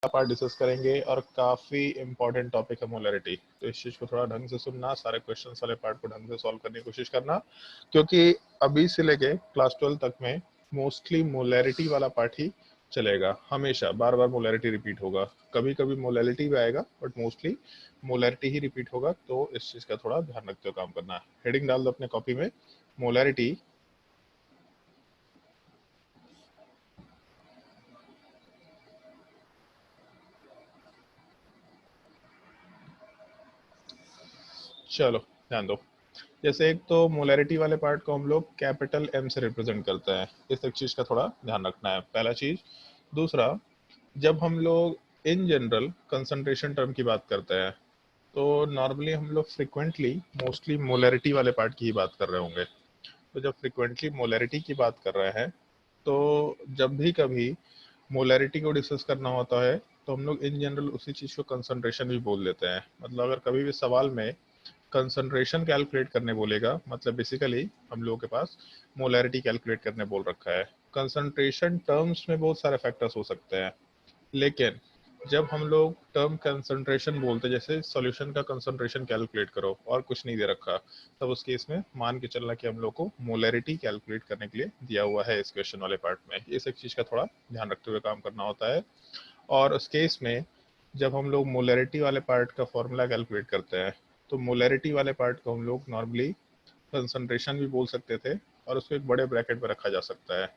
Part discuss करेंगे और काफी इंपॉर्टेंट टॉपिक है मोलरिटी। तो इस चीज को थोड़ा ढंग से सुनना, सारे क्वेश्चंस वाले पार्ट को ढंग से सॉल्व करने की कोशिश करना, क्योंकि अभी से लेके क्लास 12 तक में मोस्टली मोलरिटी वाला पार्ट ही चलेगा। हमेशा बार बार मोलरिटी रिपीट होगा, कभी कभी मोलरिटी भी आएगा but mostly molarity he repeat होगा। तो इस चीज का थोड़ा ध्यान रखते हुए काम करना है। हेडिंग डाल दो अपने कॉपी में, मोलरिटी चलो ध्यान दो। जैसे एक तो मोलरिटी वाले पार्ट को हम लोग कैपिटल एम से रिप्रेजेंट करते हैं, इस एक चीज का थोड़ा ध्यान रखना है, पहला चीज। दूसरा, जब हम लोग इन जनरल कंसंट्रेशन टर्म की बात करते हैं तो नॉर्मली हम लोग फ्रिक्वेंटली मोस्टली मोलरिटी वाले पार्ट की ही बात कर रहे होंगे। तो जब फ्रिक्वेंटली मोलरिटी की बात कर रहे हैं तो जब भी कभी मोलरिटी को डिस्कस करना होता है तो हम लोग इन जनरल उसी चीज को कंसंट्रेशन भी बोल देते हैं। मतलब अगर कभी भी सवाल में कंसंट्रेशन कैलकुलेट करने बोलेगा, मतलब बेसिकली हम लोगों के पास मोलरिटी कैलकुलेट करने बोल रखा है। कंसंट्रेशन टर्म्स में बहुत सारे फैक्टर्स हो सकते हैं, लेकिन जब हम लोग टर्म कंसंट्रेशन बोलते हैं, जैसे सॉल्यूशन का कंसंट्रेशन कैलकुलेट करो और कुछ नहीं दे रखा, तब उस केस में मान के चलना कि हम लोग को मोलरिटी कैलकुलेट करने के लिए दिया हुआ है इस क्वेश्चन वाले पार्ट में। इस एक चीज का थोड़ा ध्यान रखते हुए काम करना होता है। और उस केस में जब हम लोग मोलरिटी वाले पार्ट का फॉर्मूला कैलकुलेट करते हैं तो मोलरिटी वाले पार्ट को हम लोग नॉर्मली कंसंट्रेशन भी बोल सकते थे और उसको एक बड़े ब्रैकेट में रखा जा सकता है।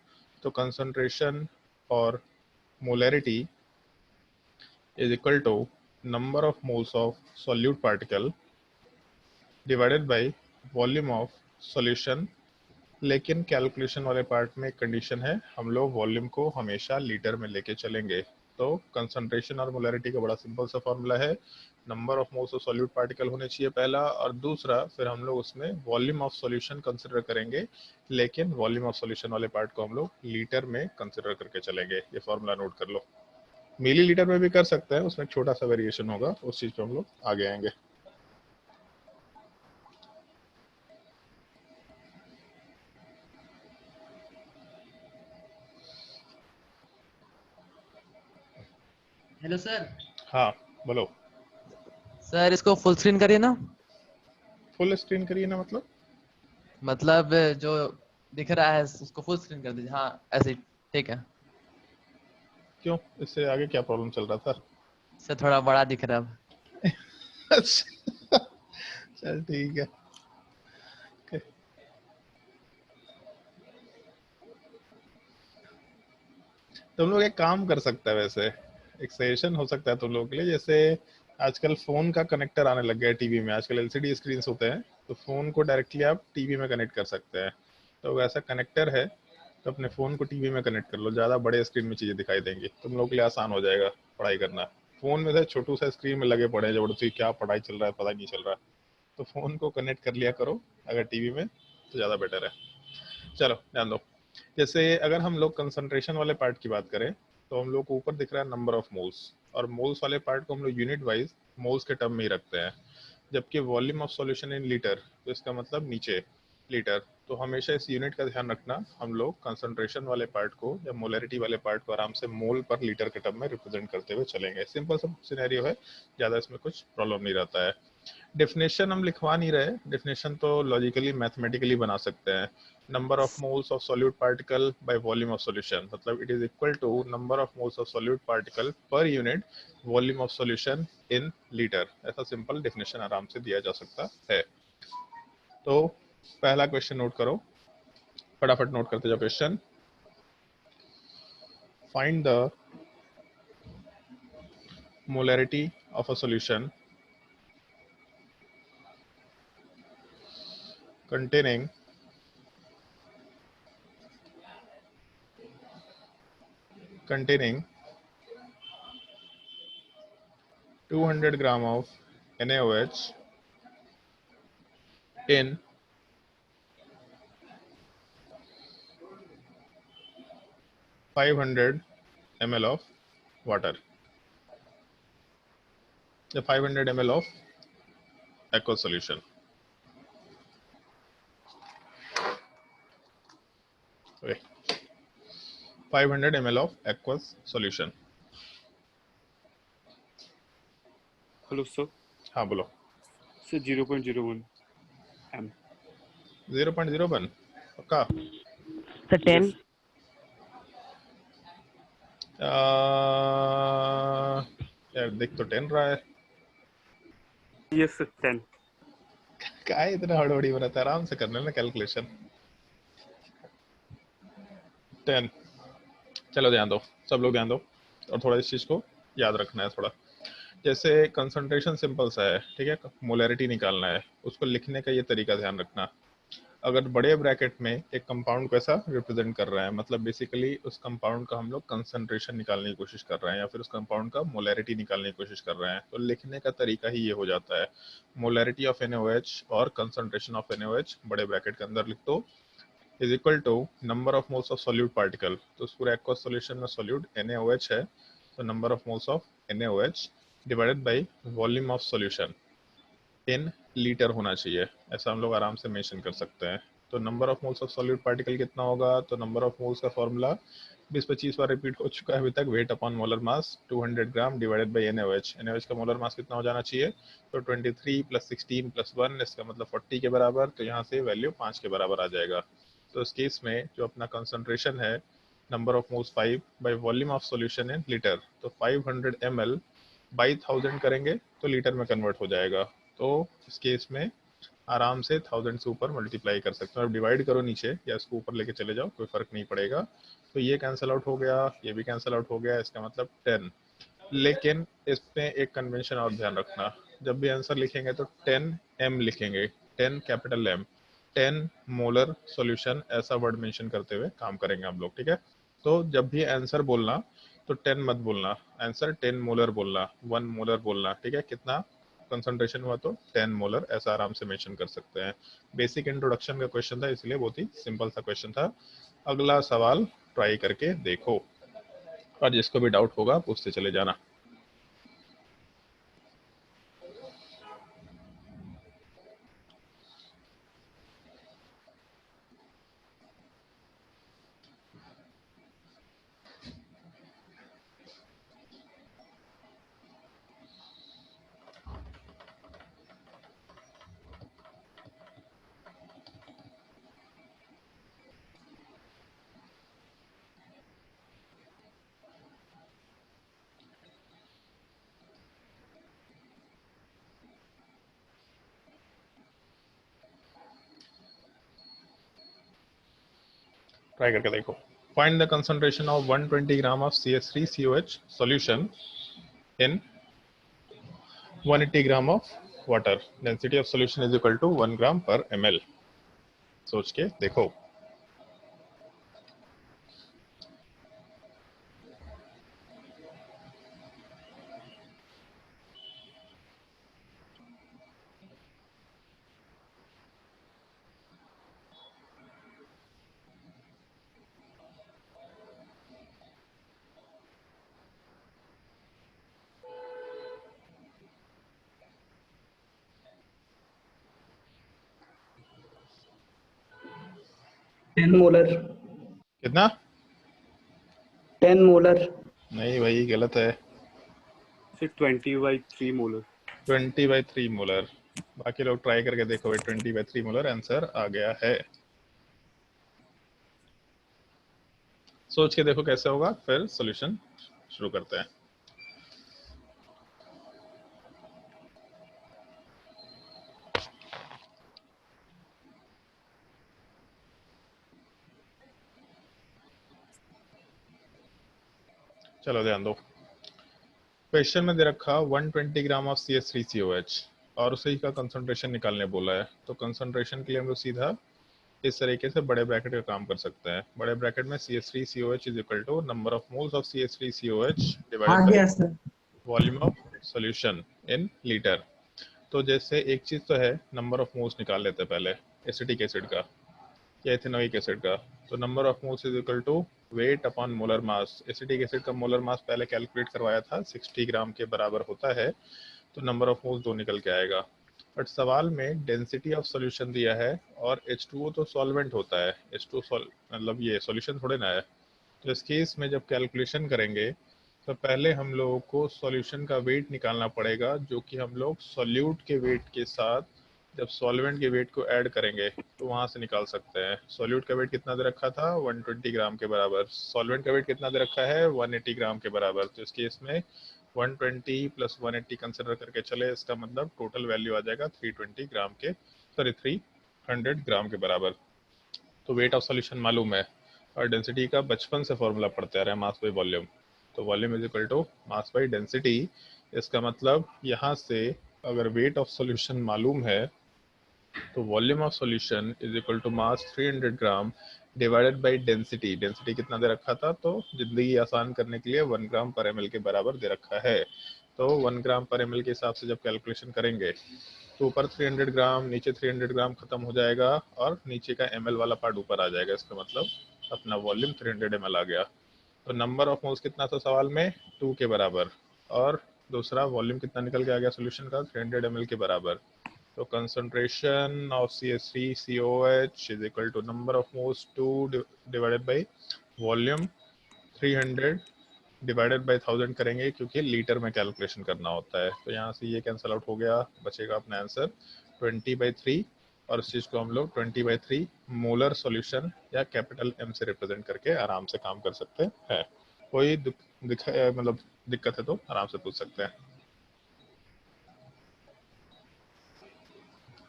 तो कंसंट्रेशन और molarity is equal to number of moles of solute particle divided by volume of solution। लेकिन कैलकुलेशन वाले पार्ट में एक कंडीशन है, हम लोग वॉल्यूम को हमेशा लीटर में लेके चलेंगे। तो कंसंट्रेशन और मोलरिटी का बड़ा सिंपल सा फॉर्मूला है, number of moles of solute particle होने चाहिए पहला, और दूसरा फिर हम लोग उसमें वॉल्यूम ऑफ सॉल्यूशन कंसिडर करेंगे, लेकिन वॉल्यूम ऑफ सॉल्यूशन वाले पार्ट को हम लोग लीटर में कंसिडर करके चलेंगे। ये फॉर्मूला नोट कर लो। मिली लीटर में भी कर सकते हैं, उसमें छोटा सा वेरिएशन होगा, उस चीज पे हम लोग आगे आएंगे। Hello sir. हाँ बोलो। सर इसको फुल स्क्रीन करिए ना। फुल स्क्रीन करिए ना मतलब जो दिख रहा है उसको फुल स्क्रीन कर दीजिए। हाँ ऐसे ही ठीक है। क्यों, इससे आगे क्या प्रॉब्लम चल रहा था? सर थोड़ा बड़ा दिख रहा है अब। चल ठीक है। तुम लोग एक काम कर सकते हैं, वैसे एक सजेशन हो सकता है तुम लोगों के लिए। जैसे आजकल फोन का कनेक्टर आने लग गया है टीवी में, आजकल एलसीडी स्क्रीन होते हैं, तो फोन को डायरेक्टली आप टीवी में कनेक्ट कर सकते हैं। तो वैसा कनेक्टर है तो अपने फोन को टीवी में कनेक्ट कर लो, ज्यादा बड़े स्क्रीन में चीजें दिखाई देंगी, तुम लोग के लिए आसान हो जाएगा पढ़ाई करना। फोन में से छोटू सा स्क्रीन में लगे पड़े हैं जबरदस्ती, क्या पढ़ाई चल रहा है पता नहीं चल रहा। तो फोन को कनेक्ट कर लिया करो अगर टीवी में, तो ज्यादा बेटर है। चलो ध्यान दो। जैसे अगर हम लोग कंसंट्रेशन वाले पार्ट की बात करें तो हम लोग को ऊपर दिख रहा है नंबर ऑफ मोल्स, और मोल्स वाले पार्ट को हम लोग यूनिट वाइज मोल्स के टर्म में ही रखते हैं। जबकि volume of solution in litre, तो इसका मतलब नीचे लीटर। तो हमेशा इस यूनिट का ध्यान रखना, हम लोग कंसंट्रेशन वाले पार्ट को या मोलरिटी वाले पार्ट को आराम से मोल पर लीटर के टर्म में रिप्रेजेंट करते हुए चलेंगे। सिंपल सा सिनेरियो है, ज़्यादा इसमें कुछ प्रॉब्लम नहीं रहता है। डेफिनेशन हम लिखवा नहीं रहे, डेफिनेशन तो लॉजिकली मैथमेटिकली बना सकते हैं। Number of moles of solute particle by volume of solution, मतलब it is equal to number of moles of solute particle per unit volume of solution in litre. ऐसा सिंपल डेफिनेशन आराम से दिया जा सकता है। तो पहला क्वेश्चन नोट करो, फटाफट नोट करते जाओ question. Find the molarity of a solution containing containing 200 gram of NaOH in 500 ml of water, the 500 ml of aqueous solution. Okay, 500 ml of aqueous solution. Hello sir. हाँ बोलो। Sir 0.01 M. 0.01 पक्का? Sir 10। यार देख तो 10 रहा है। Yes sir 10। क्या है इतना हड़बड़ी बनाता है, आराम से करना ना कैलकुलेशन। 10। चलो ध्यान दो, सब लोग ध्यान दो, और थोड़ा इस चीज को याद रखना है थोड़ा। जैसे कंसंट्रेशन सिंपल सा है, ठीक है, मोलैरिटी निकालना है, उसको लिखने का ये तरीका ध्यान रखना। अगर बड़े ब्रैकेट में एक कंपाउंड को ऐसा रिप्रेजेंट कर रहा है, मतलब बेसिकली उस कंपाउंड का हम लोग कंसंट्रेशन निकालने की कोशिश कर रहे हैं, या फिर उस कंपाउंड का मोलैरिटी निकालने की कोशिश कर रहे हैं, तो लिखने का तरीका ही ये हो जाता है। मोलैरिटी ऑफ NaOH और कंसंट्रेशन ऑफ NaOH बड़े ब्रैकेट के अंदर लिख दो, is equal to number of moles of solute particle. तो उस पूरे एक्वस सॉल्यूशन में सोल्यूट NaOH है, तो number of moles of NaOH divided by volume of solution in litre होना चाहिए। ऐसा हम लोग आराम से मेंशन कर सकते हैं। तो number of moles of solute particle कितना होगा, तो नंबर ऑफ मोल्स का फॉर्मूला 20-25 बार रिपीट हो चुका है अभी तक, wait upon molar mass 200 gram divided by NaOH। NaOH का मोलर मास कितना हो जाना चाहिए, तो 23 + 16 + 1, इसका मतलब 40 के बराबर। तो यहाँ से वैल्यू 5 के बराबर आ जाएगा। तो इस केस में जो अपना कंसंट्रेशन है, number of moles 5 by volume of solution in litre, तो 500 ml बाई 1000 करेंगे तो लीटर में कन्वर्ट हो जाएगा। तो इस केस में आराम से 1000 से ऊपर मल्टीप्लाई कर सकते हो। अब डिवाइड करो नीचे या इसको ऊपर लेके चले जाओ, कोई फर्क नहीं पड़ेगा। तो ये कैंसिल आउट हो गया, ये भी कैंसिल आउट हो गया, इसका मतलब 10। लेकिन इसमें एक कन्वेंशन और ध्यान रखना, जब भी आंसर लिखेंगे तो 10 M लिखेंगे, 10 कैपिटल M, 10 मोलर सॉल्यूशन, ऐसा वर्ड मेंशन करते हुए काम करेंगे हम लोग, ठीक है। तो जब भी आंसर बोलना तो 10 मत बोलना, आंसर 10 मोलर बोलना, 1 मोलर बोलना, ठीक है। कितना कंसंट्रेशन हुआ, तो 10 मोलर, ऐसा आराम से मेंशन कर सकते हैं। बेसिक इंट्रोडक्शन का क्वेश्चन था, इसलिए बहुत ही सिंपल सा क्वेश्चन था। अगला सवाल ट्राई करके देखो, और जिसको भी डाउट होगा पूछते चले जाना। ट्राई करके देखो। Find the concentration of 120 gram of CH3COH solution in 180 gram of water. Density of solution is equal to 1 gram per ml। सोच के देखो। Ten molar. कितना? 10 मोलर। नहीं भाई, गलत है। Sir 20/3 molar. 20/3 मोलर। बाकी लोग ट्राई करके देखो भाई, 20/3 मोलर आंसर आ गया है। सोच के देखो कैसे होगा, फिर सॉल्यूशन शुरू करते हैं। चलो ध्यान दो। क्वेश्चन में दे रखा 120 ग्राम ऑफ CH3COH, और उसी का कंसंट्रेशन निकालने बोला है। तो कंसंट्रेशन के लिए हम लोग सीधा इस तरीके से बड़े ब्रैकेट का काम कर सकते हैं। बड़े ब्रैकेट में CH3COH is equal to number of moles of CH3COH divided by volume of solution in litre. तो जैसे एक चीज तो है, नंबर ऑफ मोल्स निकाल लेते हैं पहले एसिटिक एसिड का या इथेनोइक एसिड का। तो number of moles is equal to weight upon molar mass. Acetic acid का मोलर मास पहले कैलकुलेट करवाया था, 60 ग्राम के बराबर होता है। तो नंबर ऑफ मोल्स 2 निकल के आएगा। बट सवाल में डेंसिटी ऑफ सॉल्यूशन दिया है, और H2O तो सॉल्वेंट होता है, H2O मतलब ये सॉल्यूशन थोड़े ना है। तो इस केस में जब कैलकुलेशन करेंगे तो पहले हम लोगों को सॉल्यूशन का वेट निकालना पड़ेगा, जो कि हम लोग सॉल्यूट के वेट के साथ जब सॉल्वेंट के वेट को ऐड करेंगे तो वहां से निकाल सकते हैं। सॉल्यूट का वेट कितना दे रखा था, 120 ग्राम के बराबर। सॉल्वेंट का वेट कितना दे रखा है, 180 ग्राम के बराबर। तो इस केस में 120 प्लस 180 कंसिडर करके चले, इसका मतलब टोटल वैल्यू आ जाएगा 320 ग्राम के, सॉरी 300 ग्राम के बराबर। तो वेट ऑफ सॉल्यूशन मालूम है, और डेंसिटी का बचपन से फॉर्मूला पढ़ते आ रहे हैं, मास बाई वॉल्यूम। तो volume is equal to mass by density. इसका मतलब यहाँ से अगर वेट ऑफ सॉल्यूशन मालूम है तो volume of solution is equal to mass 300 gram divided by density. Density कितना दे रखा था, तो जिंदगी आसान करने के लिए 1 ग्राम पर एमएल के बराबर दे रखा है। तो 1 ग्राम पर एमएल के हिसाब से जब कैलकुलेशन करेंगे तो ऊपर 300 ग्राम, नीचे 300 ग्राम खत्म हो जाएगा और नीचे का एमएल वाला पार्ट ऊपर आ जाएगा। इसका मतलब अपना वॉल्यूम 300 ml आ गया। तो नंबर ऑफ मोल्स कितना था सवाल में, 2 के बराबर, और दूसरा वॉल्यूम कितना निकल के आ गया सोल्यूशन का, 300 ml के बराबर। तो concentration of CH3COH is equal to number of moles 2 divided by volume 300 divided by 1000 करेंगे, क्योंकि लीटर में कैलकुलेशन करना होता है। तो यहाँ से ये कैंसिल आउट हो गया, बचेगा अपना आंसर 20/3, और इस चीज़ को हम लोग 20/3 मोलर सॉल्यूशन या कैपिटल एम से रिप्रेजेंट करके आराम से काम कर सकते हैं। कोई मतलब दिक्कत है तो आराम से पूछ सकते हैं।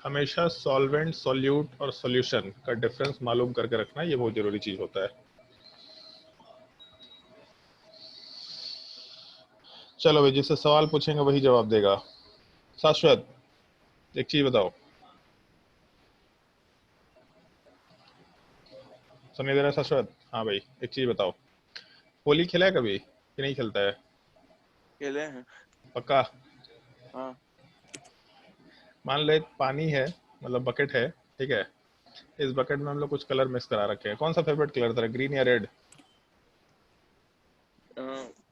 हमेशा सॉल्वेंट, सॉल्यूट और सॉल्यूशन का डिफरेंस मालूम करके रखना, ये बहुत जरूरी चीज होता है। चलो भाई, जिससे सवाल पूछेंगे वही जवाब देगा। शाश्वत, एक चीज बताओ। सुनिए दे रहा है शाश्वत? हाँ भाई, एक चीज बताओ, होली खेला है कभी कि नहीं खेलता है? खेले हैं। पक्का? हाँ। मान लो एक पानी है, मतलब बकेट है, ठीक है। इस बकेट में हम लोग कुछ कलर मिक्स करा रखे हैं। कौन सा फेवरेट कलर तेरा, ग्रीन या रेड?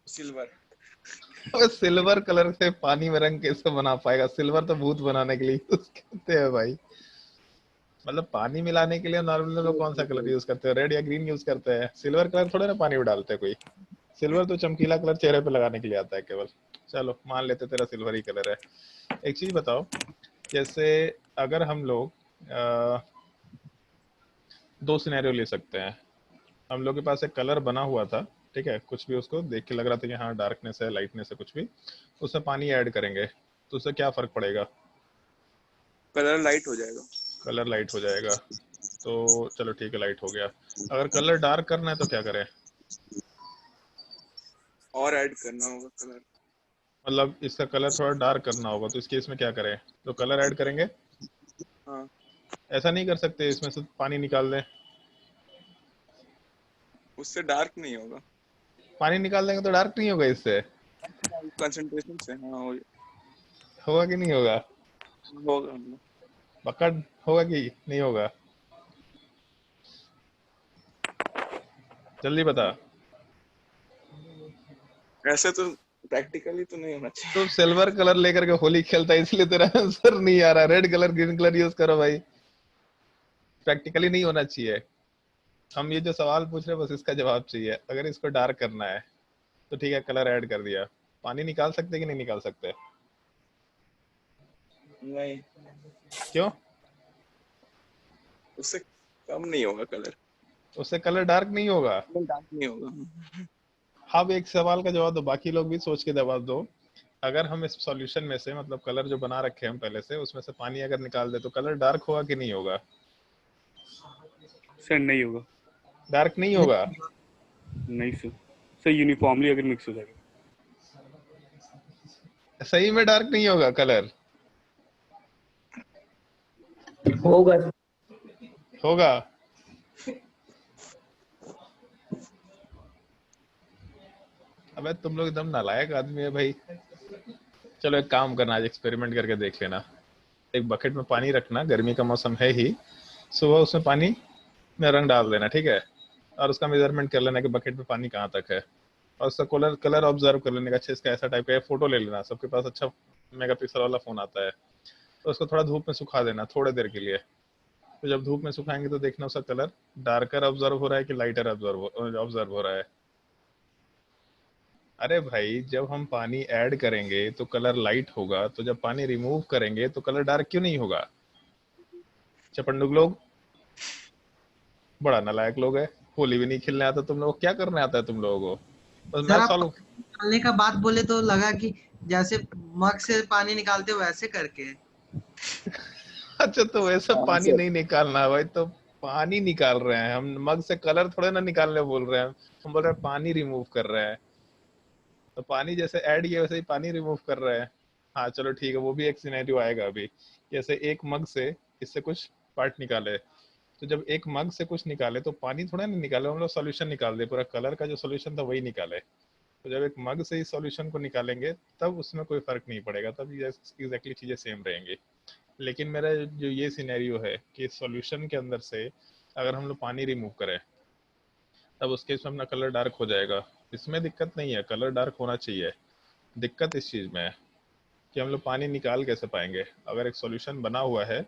सिल्वर। अबे सिल्वर कलर से पानी में रंग कैसे बना पाएगा? सिल्वर तो भूत बनाने के लिए यूज करते हैं भाई। मतलब पानी मिलाने के लिए नॉर्मली लोग कौन सा कलर यूज करते हैं, रेड या ग्रीन यूज करते हैं। सिल्वर कलर थोड़े ना पानी में डालते हैं कोई। सिल्वर तो चमकीला कलर चेहरे पे लगाने के लिए आता है केवल। चलो मान लेते तेरा सिल्वर ही कलर है। एक चीज बताओ, जैसे अगर हम लोग दो सिनेरियो ले सकते हैं। हम लोग के पास एक कलर बना हुआ था, ठीक है, कुछ भी उसको देख के लग रहा था कि हाँ डार्कनेस है, लाइटनेस है, कुछ भी, उसमें पानी ऐड करेंगे तो उससे क्या फर्क पड़ेगा? कलर लाइट हो जाएगा। कलर लाइट हो जाएगा। तो चलो ठीक है, लाइट हो गया। अगर कलर डार्क करना है तो क्या करें? और ऐड करना होगा कलर। मतलब इसका कलर थोड़ा डार्क करना होगा, तो इस केस में क्या करें? तो कलर ऐड करेंगे। हाँ। ऐसा नहीं कर सकते इसमें से पानी निकाल दें? उससे डार्क नहीं होगा। पानी निकाल देंगे तो डार्क नहीं होगा इससे? कंसंट्रेशन से हाँ होगा कि नहीं होगा? होगा। पक्का होगा कि नहीं होगा? जल्दी बता। ऐसे तो प्रैक्टिकली तो नहीं होना चाहिए। तो सिल्वर कलर लेकर के होली खेलता है, इसलिए तेरा आंसर नहीं आ रहा। Red colour, green colour use करो भाई, प्रैक्टिकली नहीं होना चाहिए। हम ये जो सवाल पूछ रहे हैं बस इसका जवाब चाहिए। अगर इसको डार्क करना है तो ठीक है, कलर ऐड कर दिया। पानी निकाल सकते कि नहीं निकाल सकते? नहीं, क्यों? उससे कम नहीं होगा कलर। उससे कलर डार्क नहीं होगा? डार्क नहीं होगा। अब एक सवाल का जवाब दो, बाकी लोग भी सोच के जवाब दो। अगर हम इस सॉल्यूशन में से, मतलब कलर जो बना रखे हैं हम पहले से, उसमें से पानी अगर निकाल दे तो कलर डार्क होगा कि नहीं होगा? सर नहीं होगा। डार्क नहीं होगा? नहीं सर, सर यूनिफॉर्मली अगर मिक्स हो जाएगा। सही में डार्क नहीं होगा कलर? होगा। होगा? अबे तुम लोग एकदम नालायक आदमी है भाई। चलो एक काम करना, आज एक्सपेरिमेंट करके देख लेना। एक बकेट में पानी रखना, गर्मी का मौसम है ही, सुबह उसमें पानी में रंग डाल देना, ठीक है, और उसका मेजरमेंट कर लेना कि बकेट में पानी कहाँ तक है, और उसका कलर कलर ऑब्जर्व कर लेने का। अच्छा इसका ऐसा टाइप का है, फोटो ले लेना। सबके पास अच्छा मेगापिक्सल वाला फोन आता है, तो उसको थोड़ा धूप में सुखा देना थोड़े देर के लिए। तो जब धूप में सुखाएंगे तो देखना उसका कलर डार्कर ऑब्जर्व हो रहा है कि लाइटर ऑब्जर्व हो रहा है। अरे भाई, जब हम पानी ऐड करेंगे तो कलर लाइट होगा, तो जब पानी रिमूव करेंगे तो कलर डार्क क्यों नहीं होगा? चपंडुक लोग, बड़ा नालायक लोग है। होली भी नहीं खेलने आता तुम लोग, क्या करने आता है तुम लोगों को? बस सर मैथ आप सॉल्व। पानी निकालने का बात बोले तो लगा कि जैसे मग से पानी निकालते हो वैसे करके। अच्छा, तो वैसे हाँ पानी सर। नहीं निकालना है भाई, तो पानी निकाल रहे हैं हम, मग से कलर थोड़े ना निकालने बोल रहे हैं हम बोल रहे हैं पानी रिमूव कर रहे हैं। तो पानी जैसे ऐड किया वैसे ही पानी रिमूव कर रहे हैं। हाँ चलो ठीक है, वो भी एक सिनेरियो आएगा अभी। जैसे एक मग से इससे कुछ पार्ट निकाले, तो जब एक मग से कुछ निकाले तो पानी थोड़ा ना निकाले, हम लोग सॉल्यूशन निकाल दे, पूरा कलर का जो सॉल्यूशन था वही निकाले। तो जब एक मग से ही सॉल्यूशन को निकालेंगे तब उसमें कोई फर्क नहीं पड़ेगा, तब एग्जैक्टली चीजें सेम रहेंगी। लेकिन मेरा जो ये सिनेरियो है कि सॉल्यूशन के अंदर से अगर हम लोग पानी रिमूव करें तब उसके इसमें अपना कलर डार्क हो जाएगा। इसमें दिक्कत नहीं है, कलर डार्क होना चाहिए। दिक्कत इस चीज में है कि हम लोग पानी निकाल कैसे पाएंगे। अगर एक सॉल्यूशन बना हुआ है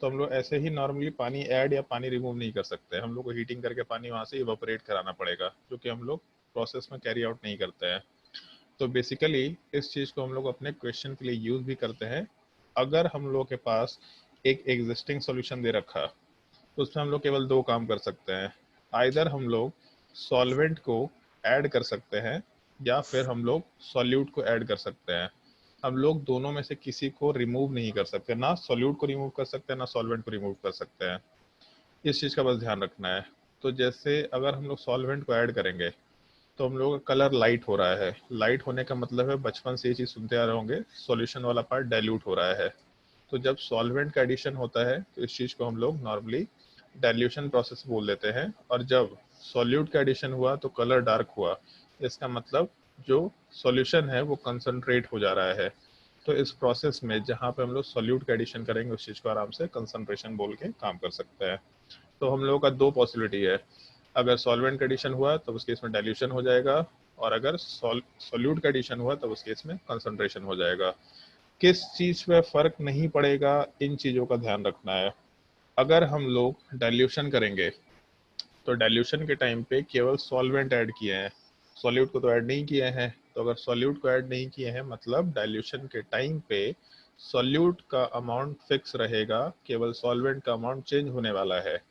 तो हम लोग ऐसे ही नॉर्मली पानी ऐड या पानी रिमूव नहीं कर सकते, हम लोग को हीटिंग करके पानी वहां से इवापोरेट कराना पड़ेगा, जो कि हम लोग प्रोसेस में कैरी आउट नहीं करते हैं। तो बेसिकली इस चीज को हम लोग अपने क्वेश्चन के लिए यूज भी करते हैं। अगर हम लोग के पास एक एग्जिस्टिंग सॉल्यूशन दे रखा तो उसमें हम लोग केवल दो काम कर सकते हैं। आइदर हम लोग सॉल्वेंट को ऐड कर सकते हैं या फिर हम लोग सॉल्यूट को ऐड कर सकते हैं। हम लोग दोनों में से किसी को रिमूव नहीं कर सकते, ना सॉल्यूट को रिमूव कर सकते हैं ना सॉल्वेंट को रिमूव कर सकते हैं। इस चीज का बस ध्यान रखना है। तो जैसे अगर हम लोग सॉल्वेंट को ऐड करेंगे तो हम लोगों का कलर लाइट हो रहा है। लाइट होने का मतलब है, बचपन से ये चीज सुनते आ रहे होंगे, सॉल्यूशन वाला पार्ट डाइल्यूट हो रहा है। तो जब सॉल्वेंट का एडिशन होता है तो इस चीज को हम लोग नॉर्मली डाइल्यूशन प्रोसेस बोल देते हैं। और जब सॉल्यूट का एडिशन हुआ तो कलर डार्क हुआ, इसका मतलब जो सॉल्यूशन है वो कंसंट्रेट हो जा रहा है। तो इस प्रोसेस में जहाँ पे हम लोग सॉल्यूट का एडिशन करेंगे उस चीज को आराम से कंसंट्रेशन बोल के काम कर सकते हैं। तो हम लोगों का दो पॉसिबिलिटी है, अगर सॉल्वेंट का एडिशन हुआ तब उसके इसमें डाइल्यूशन हो जाएगा, और अगर सॉल्यूट का एडिशन हुआ तब उसके इसमें कंसंट्रेशन हो जाएगा। किस चीज पे फर्क नहीं पड़ेगा, इन चीजों का ध्यान रखना है। अगर हम लोग डाइल्यूशन करेंगे तो डाइल्यूशन के टाइम पे केवल सॉल्वेंट ऐड किए हैं, सॉल्यूट को तो ऐड नहीं किए हैं। तो अगर सॉल्यूट को ऐड नहीं किए हैं मतलब डाइल्यूशन के टाइम पे सॉल्यूट का अमाउंट फिक्स रहेगा, केवल सॉल्वेंट का अमाउंट चेंज होने वाला है।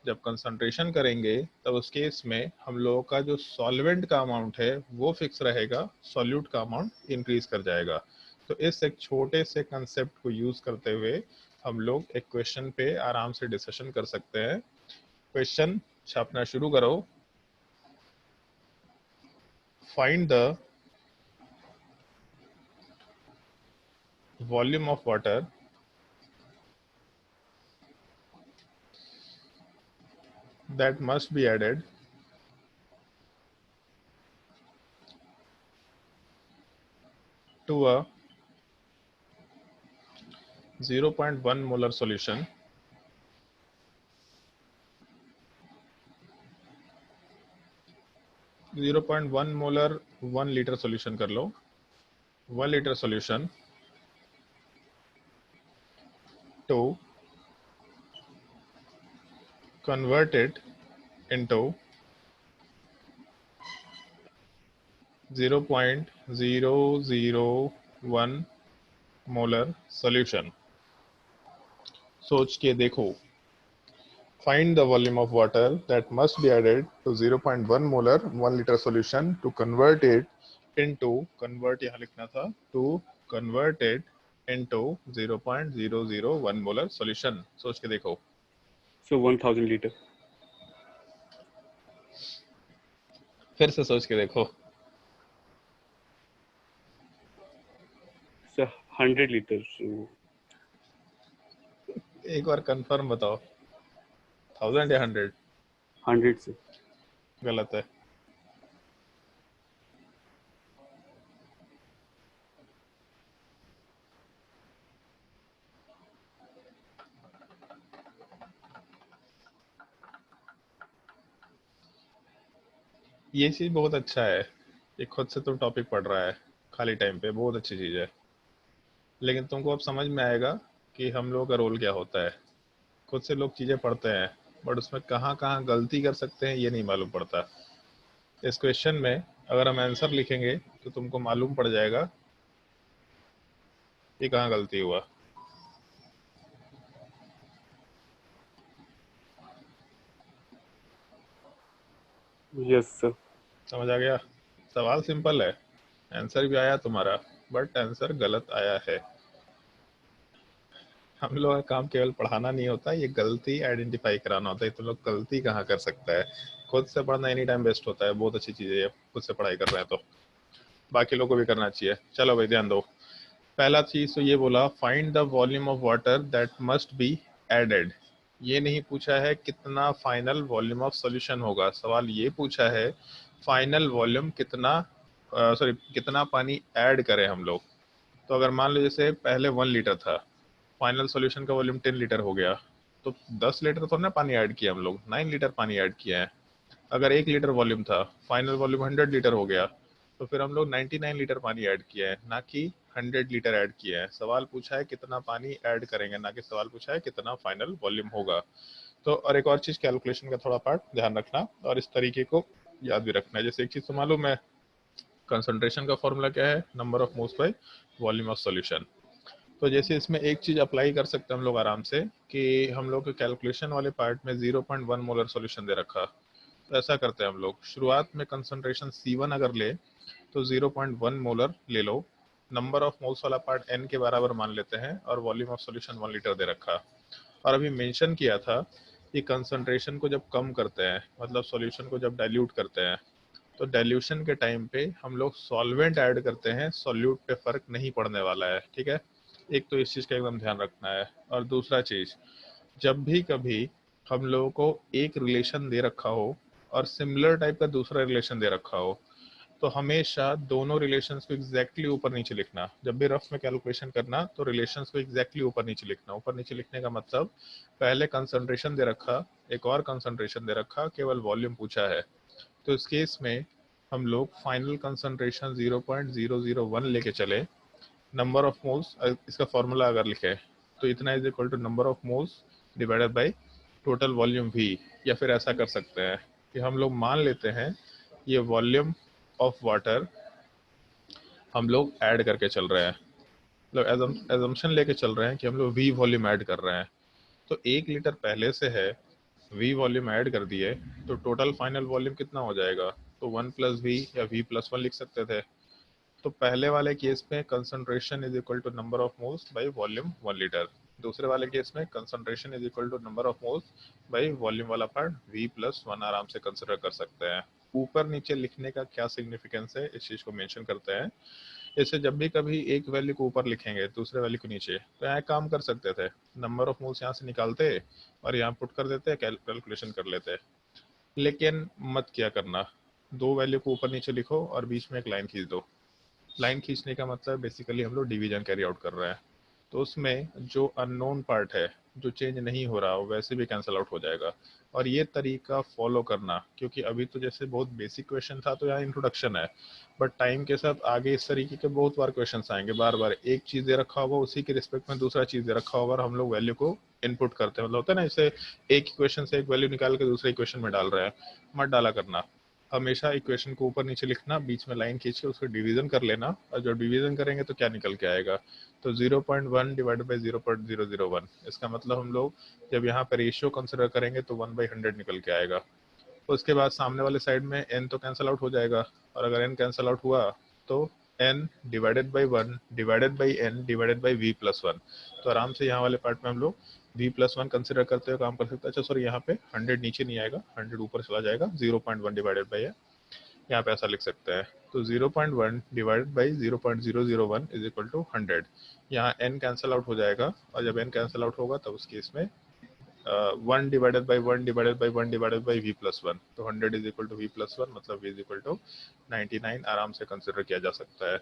जब कंसंट्रेशन करेंगे तब उस केस में हम लोगों का जो सॉल्वेंट का अमाउंट है वो फिक्स रहेगा, सॉल्यूट का अमाउंट इंक्रीज कर जाएगा। तो इस एक छोटे से कंसेप्ट को यूज करते हुए हम लोग एक क्वेश्चन पे आराम से डिस्कशन कर सकते हैं। क्वेश्चन छापना शुरू करो। Find the volume of water that must be added to a 0.1 molar solution zero point one molar 1 litre solution कर लो। 1 litre solution to convert it into 0.001 molar solution। सोच के देखो। Find the volume of water that must be added to 0.1 molar 1 liter solution to convert it into, convert यहाँ लिखना था, to convert it into 0.001 molar solution। सोच के देखो। So 1000 liter. फिर से सोच के देखो। So 100 liters. So एक बार कंफर्म बताओ, 1000 या 100? 100 से गलत है। ये चीज बहुत अच्छा है, ये खुद से तुम टॉपिक पढ़ रहा है खाली टाइम पे, बहुत अच्छी चीज है। लेकिन तुमको अब समझ में आएगा कि हम लोगों का रोल क्या होता है। खुद से लोग चीजें पढ़ते हैं बट उसमें कहाँ कहाँ गलती कर सकते हैं ये नहीं मालूम पड़ता। इस क्वेश्चन में अगर हम आंसर लिखेंगे तो तो तुमको मालूम पड़ जाएगा कि कहाँ गलती हुआ। Yes sir. समझ आ गया? सवाल सिंपल है, आंसर भी आया तुम्हारा, बट आंसर गलत आया है। हम लोग का काम केवल पढ़ाना नहीं होता, ये गलती आइडेंटिफाई कराना होता है। तुम लोग गलती कहाँ कर सकता है। खुद से पढ़ना एनी टाइम बेस्ट होता है, बहुत अच्छी चीज है ये, खुद से पढ़ाई कर रहे हैं तो बाकी लोगों को भी करना चाहिए। चलो भाई ध्यान दो। पहला चीज तो ये बोला, find the volume of water that must be added. ये नहीं पूछा है कितना फाइनल वॉल्यूम ऑफ सॉल्यूशन होगा, सवाल ये पूछा है फाइनल वॉल्यूम कितना, सॉरी कितना पानी ऐड करें हम लोग। तो अगर मान लो जैसे पहले 1 लीटर था, फाइनल सॉल्यूशन का वॉल्यूम 10 लीटर हो गया, तो 10 लीटर तो ना पानी ऐड किया हम लोग, 9 लीटर पानी ऐड किया है। अगर 1 लीटर वॉल्यूम था, फाइनल वॉल्यूम 100 लीटर हो गया, तो फिर हम लोग 99 लीटर पानी ऐड किया है, ना कि 100 लीटर ऐड किया है। सवाल पूछा है कितना पानी ऐड करेंगे, ना कि सवाल पूछा है कितना फाइनल वॉल्यूम होगा। तो और एक और चीज, कैलकुलेशन का थोड़ा पार्ट ध्यान रखना और इस तरीके को याद भी रखना है। जैसे एक चीज तो मालूम है, कंसंट्रेशन का फॉर्मूला क्या है, number of moles by volume of solution. तो जैसे इसमें एक चीज अप्लाई कर सकते हैं हम लोग आराम से, कि हम लोग के कैलकुलेशन वाले पार्ट में 0.1 मोलर सॉल्यूशन दे रखा। तो ऐसा करते हैं हम लोग, शुरुआत में कंसंट्रेशन C1 अगर ले तो 0.1 मोलर ले लो, नंबर ऑफ मोल्स वाला पार्ट n के बराबर मान लेते हैं, और वॉल्यूम ऑफ सॉल्यूशन 1 लीटर दे रखा। और अभी मेंशन किया था कि कंसंट्रेशन को जब कम करते हैं, मतलब सॉल्यूशन को जब डाइल्यूट करते हैं, तो डाइल्यूशन के टाइम पे हम लोग सॉल्वेंट ऐड करते हैं, सॉल्यूट पे फर्क नहीं पड़ने वाला है, ठीक है। एक तो इस चीज का एकदम ध्यान रखना है। और दूसरा चीज, जब भी कभी हम लोगों को एक रिलेशन दे रखा हो और सिमिलर टाइप का दूसरा रिलेशन दे रखा हो, तो हमेशा दोनों रिलेशंस को एग्जैक्टली ऊपर नीचे लिखना। जब भी रफ में कैलकुलेशन करना तो रिलेशंस को एग्जैक्टली ऊपर नीचे लिखना। ऊपर नीचे लिखने का मतलब, पहले कंसंट्रेशन दे रखा, एक और कंसंट्रेशन दे रखा, केवल वॉल्यूम पूछा है, तो इस केस में हम लोग फाइनल कंसंट्रेशन 0.001 लेके चले, नंबर ऑफ मोल्स, इसका फॉर्मूला अगर लिखे तो इतना is equal to number of moles divided by total volume V। या फिर ऐसा कर सकते हैं कि हम लोग मान लेते हैं ये वॉल्यूम ऑफ वाटर हम लोग ऐड करके चल रहे हैं, मतलब एजम्पशन लेके चल रहे हैं कि हम लोग V वॉल्यूम ऐड कर रहे हैं। तो 1 लीटर पहले से है, V वॉल्यूम ऐड कर दिए, तो टोटल फाइनल वॉल्यूम कितना हो जाएगा, तो 1 प्लस V या V+1 लिख सकते थे। तो पहले वाले केस में concentration is equal to number of moles by volume 1 litre, दूसरे वाले केस में concentration is equal to number of moles by volume वाला पार्ट V+1 आराम से कंसिडर कर सकते हैं। ऊपर नीचे लिखने का क्या सिग्निफिकेंस है, इस चीज को मेंशन करते हैं। जैसे जब भी कभी एक वैल्यू को ऊपर लिखेंगे दूसरे वैल्यू को नीचे, तो यहाँ काम कर सकते थे, नंबर ऑफ मोल्स यहाँ से निकालते और यहाँ पुट कर देते, कैलकुलेशन कर लेते। लेकिन मत क्या करना, दो वैल्यू को ऊपर नीचे लिखो और बीच में एक लाइन खींच दो। लाइन खींचने का मतलब बेसिकली हम लोग डिवीजन कैरी आउट कर रहे हैं, तो उसमें जो अननोन पार्ट है, जो चेंज नहीं हो रहा, वैसे भी कैंसिल आउट हो जाएगा। और ये तरीका फॉलो करना, क्योंकि अभी तो जैसे बहुत बेसिक क्वेश्चन था तो यहाँ इंट्रोडक्शन है, बट टाइम के साथ आगे इस तरीके के बहुत बार क्वेश्चन आएंगे, बार बार एक चीज दे रखा होगा, उसी के रिस्पेक्ट में दूसरा चीज दे रखा होगा और हम लोग वैल्यू को इनपुट करते हैं, मतलब होता है ना, जैसे एक इक्वेशन से एक वैल्यू निकाल के दूसरे इक्वेशन में डाल रहे हैं, मत डाला करना। हमेशा इक्वेशन को ऊपर नीचे लिखना, बीच में लाइन खींच के उसको डिवीजन कर लेना, और जब डिवीजन करेंगे तो क्या निकल के आएगा, तो 0.1 डिवाइडेड बाई 0.001। इसका मतलब हम लोग जब यहाँ पे रेशियो कंसिडर करेंगे तो 1/100 निकल के आएगा। तो उसके बाद सामने वाले साइड में n तो कैंसिल आउट हो जाएगा, और अगर n कैंसिल आउट हुआ तो n divided by 1 divided by n divided by V+1। तो आराम से यहाँ वाले पार्ट में हम लोग V+1 कंसिडर करते हुए काम कर सकते हैं। अच्छा सॉरी, यहाँ पे 100 नीचे नहीं आएगा, 100 ऊपर चला जाएगा, 0.1 डिवाइडेड बाई है, यहाँ पे ऐसा लिख सकते हैं। तो 0.1 divided by 0.001 is equal to 100। यहाँ n कैंसिल आउट हो जाएगा, और जब n कैंसिल आउट होगा तब उस केस में 1 divided by 1 divided by 1 divided by V+1, तो 100 इज इक्वल टू V+1, मतलब V इज इक्वल टू 99 आराम से कंसिडर किया जा सकता है।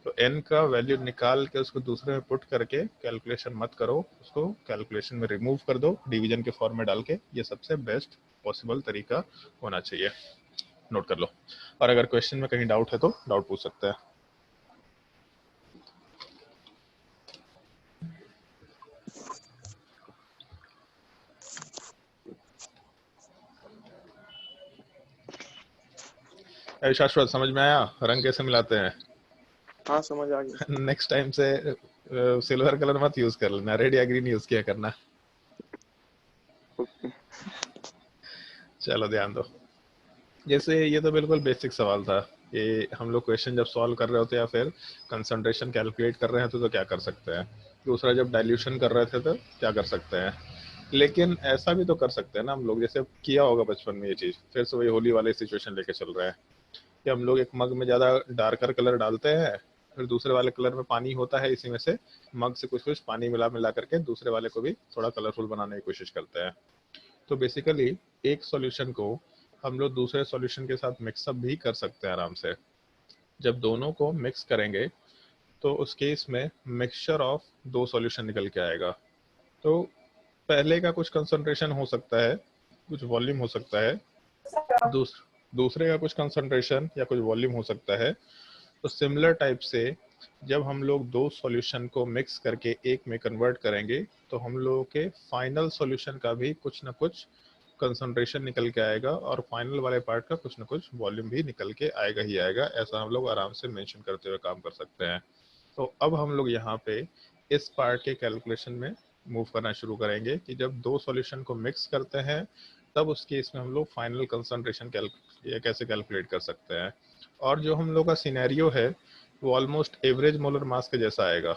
तो n का वैल्यू निकाल के उसको दूसरे में पुट करके कैलकुलेशन मत करो, उसको कैलकुलेशन में रिमूव कर दो डिवीजन के फॉर्म में डाल के, ये सबसे बेस्ट पॉसिबल तरीका होना चाहिए, नोट कर लो। और अगर क्वेश्चन में कहीं डाउट है तो डाउट पूछ सकते हैं। शाश्वत समझ में आया रंग कैसे मिलाते हैं? हाँ समझ आ गया। नेक्स्ट टाइम से सिल्वर कलर मत यूज कर लेना, रेड या ग्रीन यूज किया करना। ओके। चलो ध्यान दो। जैसे ये तो बिल्कुल बेसिक सवाल था, ये हम लोग क्वेश्चन जब सॉल्व कर रहे होते या फिर कंसंट्रेशन कैलकुलेट कर रहे हैं तो क्या कर सकते हैं। दूसरा, जब डाइल्यूशन कर रहे थे तो क्या कर सकते हैं। लेकिन ऐसा भी तो कर सकते हैं ना हम लोग, जैसे किया होगा बचपन में ये चीज़, फिर से वही होली वाले सिचुएशन लेके चल रहे हैं कि हम लोग एक मग में ज़्यादा डार्कर कलर डालते हैं, फिर दूसरे वाले कलर में पानी होता है, इसी में से मग से कुछ कुछ पानी मिला मिला करके दूसरे वाले को भी थोड़ा कलरफुल बनाने की कोशिश करते हैं। तो बेसिकली एक सॉल्यूशन को हम लोग दूसरे सॉल्यूशन के साथ मिक्सअप भी कर सकते हैं आराम से। जब दोनों को मिक्स करेंगे तो उस केस में मिक्सचर ऑफ दो सॉल्यूशन निकल के आएगा। तो पहले का कुछ कंसंट्रेशन हो सकता है, कुछ वॉल्यूम हो सकता है, दूसरे का कुछ कंसंट्रेशन या कुछ वॉल्यूम हो सकता है। तो सिमिलर टाइप से जब हम लोग दो सॉल्यूशन को मिक्स करके एक में कन्वर्ट करेंगे तो हम लोगों के फाइनल सॉल्यूशन का भी कुछ ना कुछ कंसंट्रेशन निकल के आएगा और फाइनल वाले पार्ट का कुछ ना कुछ वॉल्यूम भी निकल के आएगा ही आएगा। ऐसा हम लोग आराम से मेंशन करते हुए काम कर सकते हैं। तो अब हम लोग यहाँ पे इस पार्ट के कैलकुलेशन में मूव करना शुरू करेंगे कि जब दो सॉल्यूशन को मिक्स करते हैं तब उस केस में हम लोग फाइनल कंसंट्रेशन कैसे कैलकुलेट कर सकते हैं। और जो हम लोग का सिनेरियो है वो ऑलमोस्ट एवरेज मोलर मास के जैसा आएगा।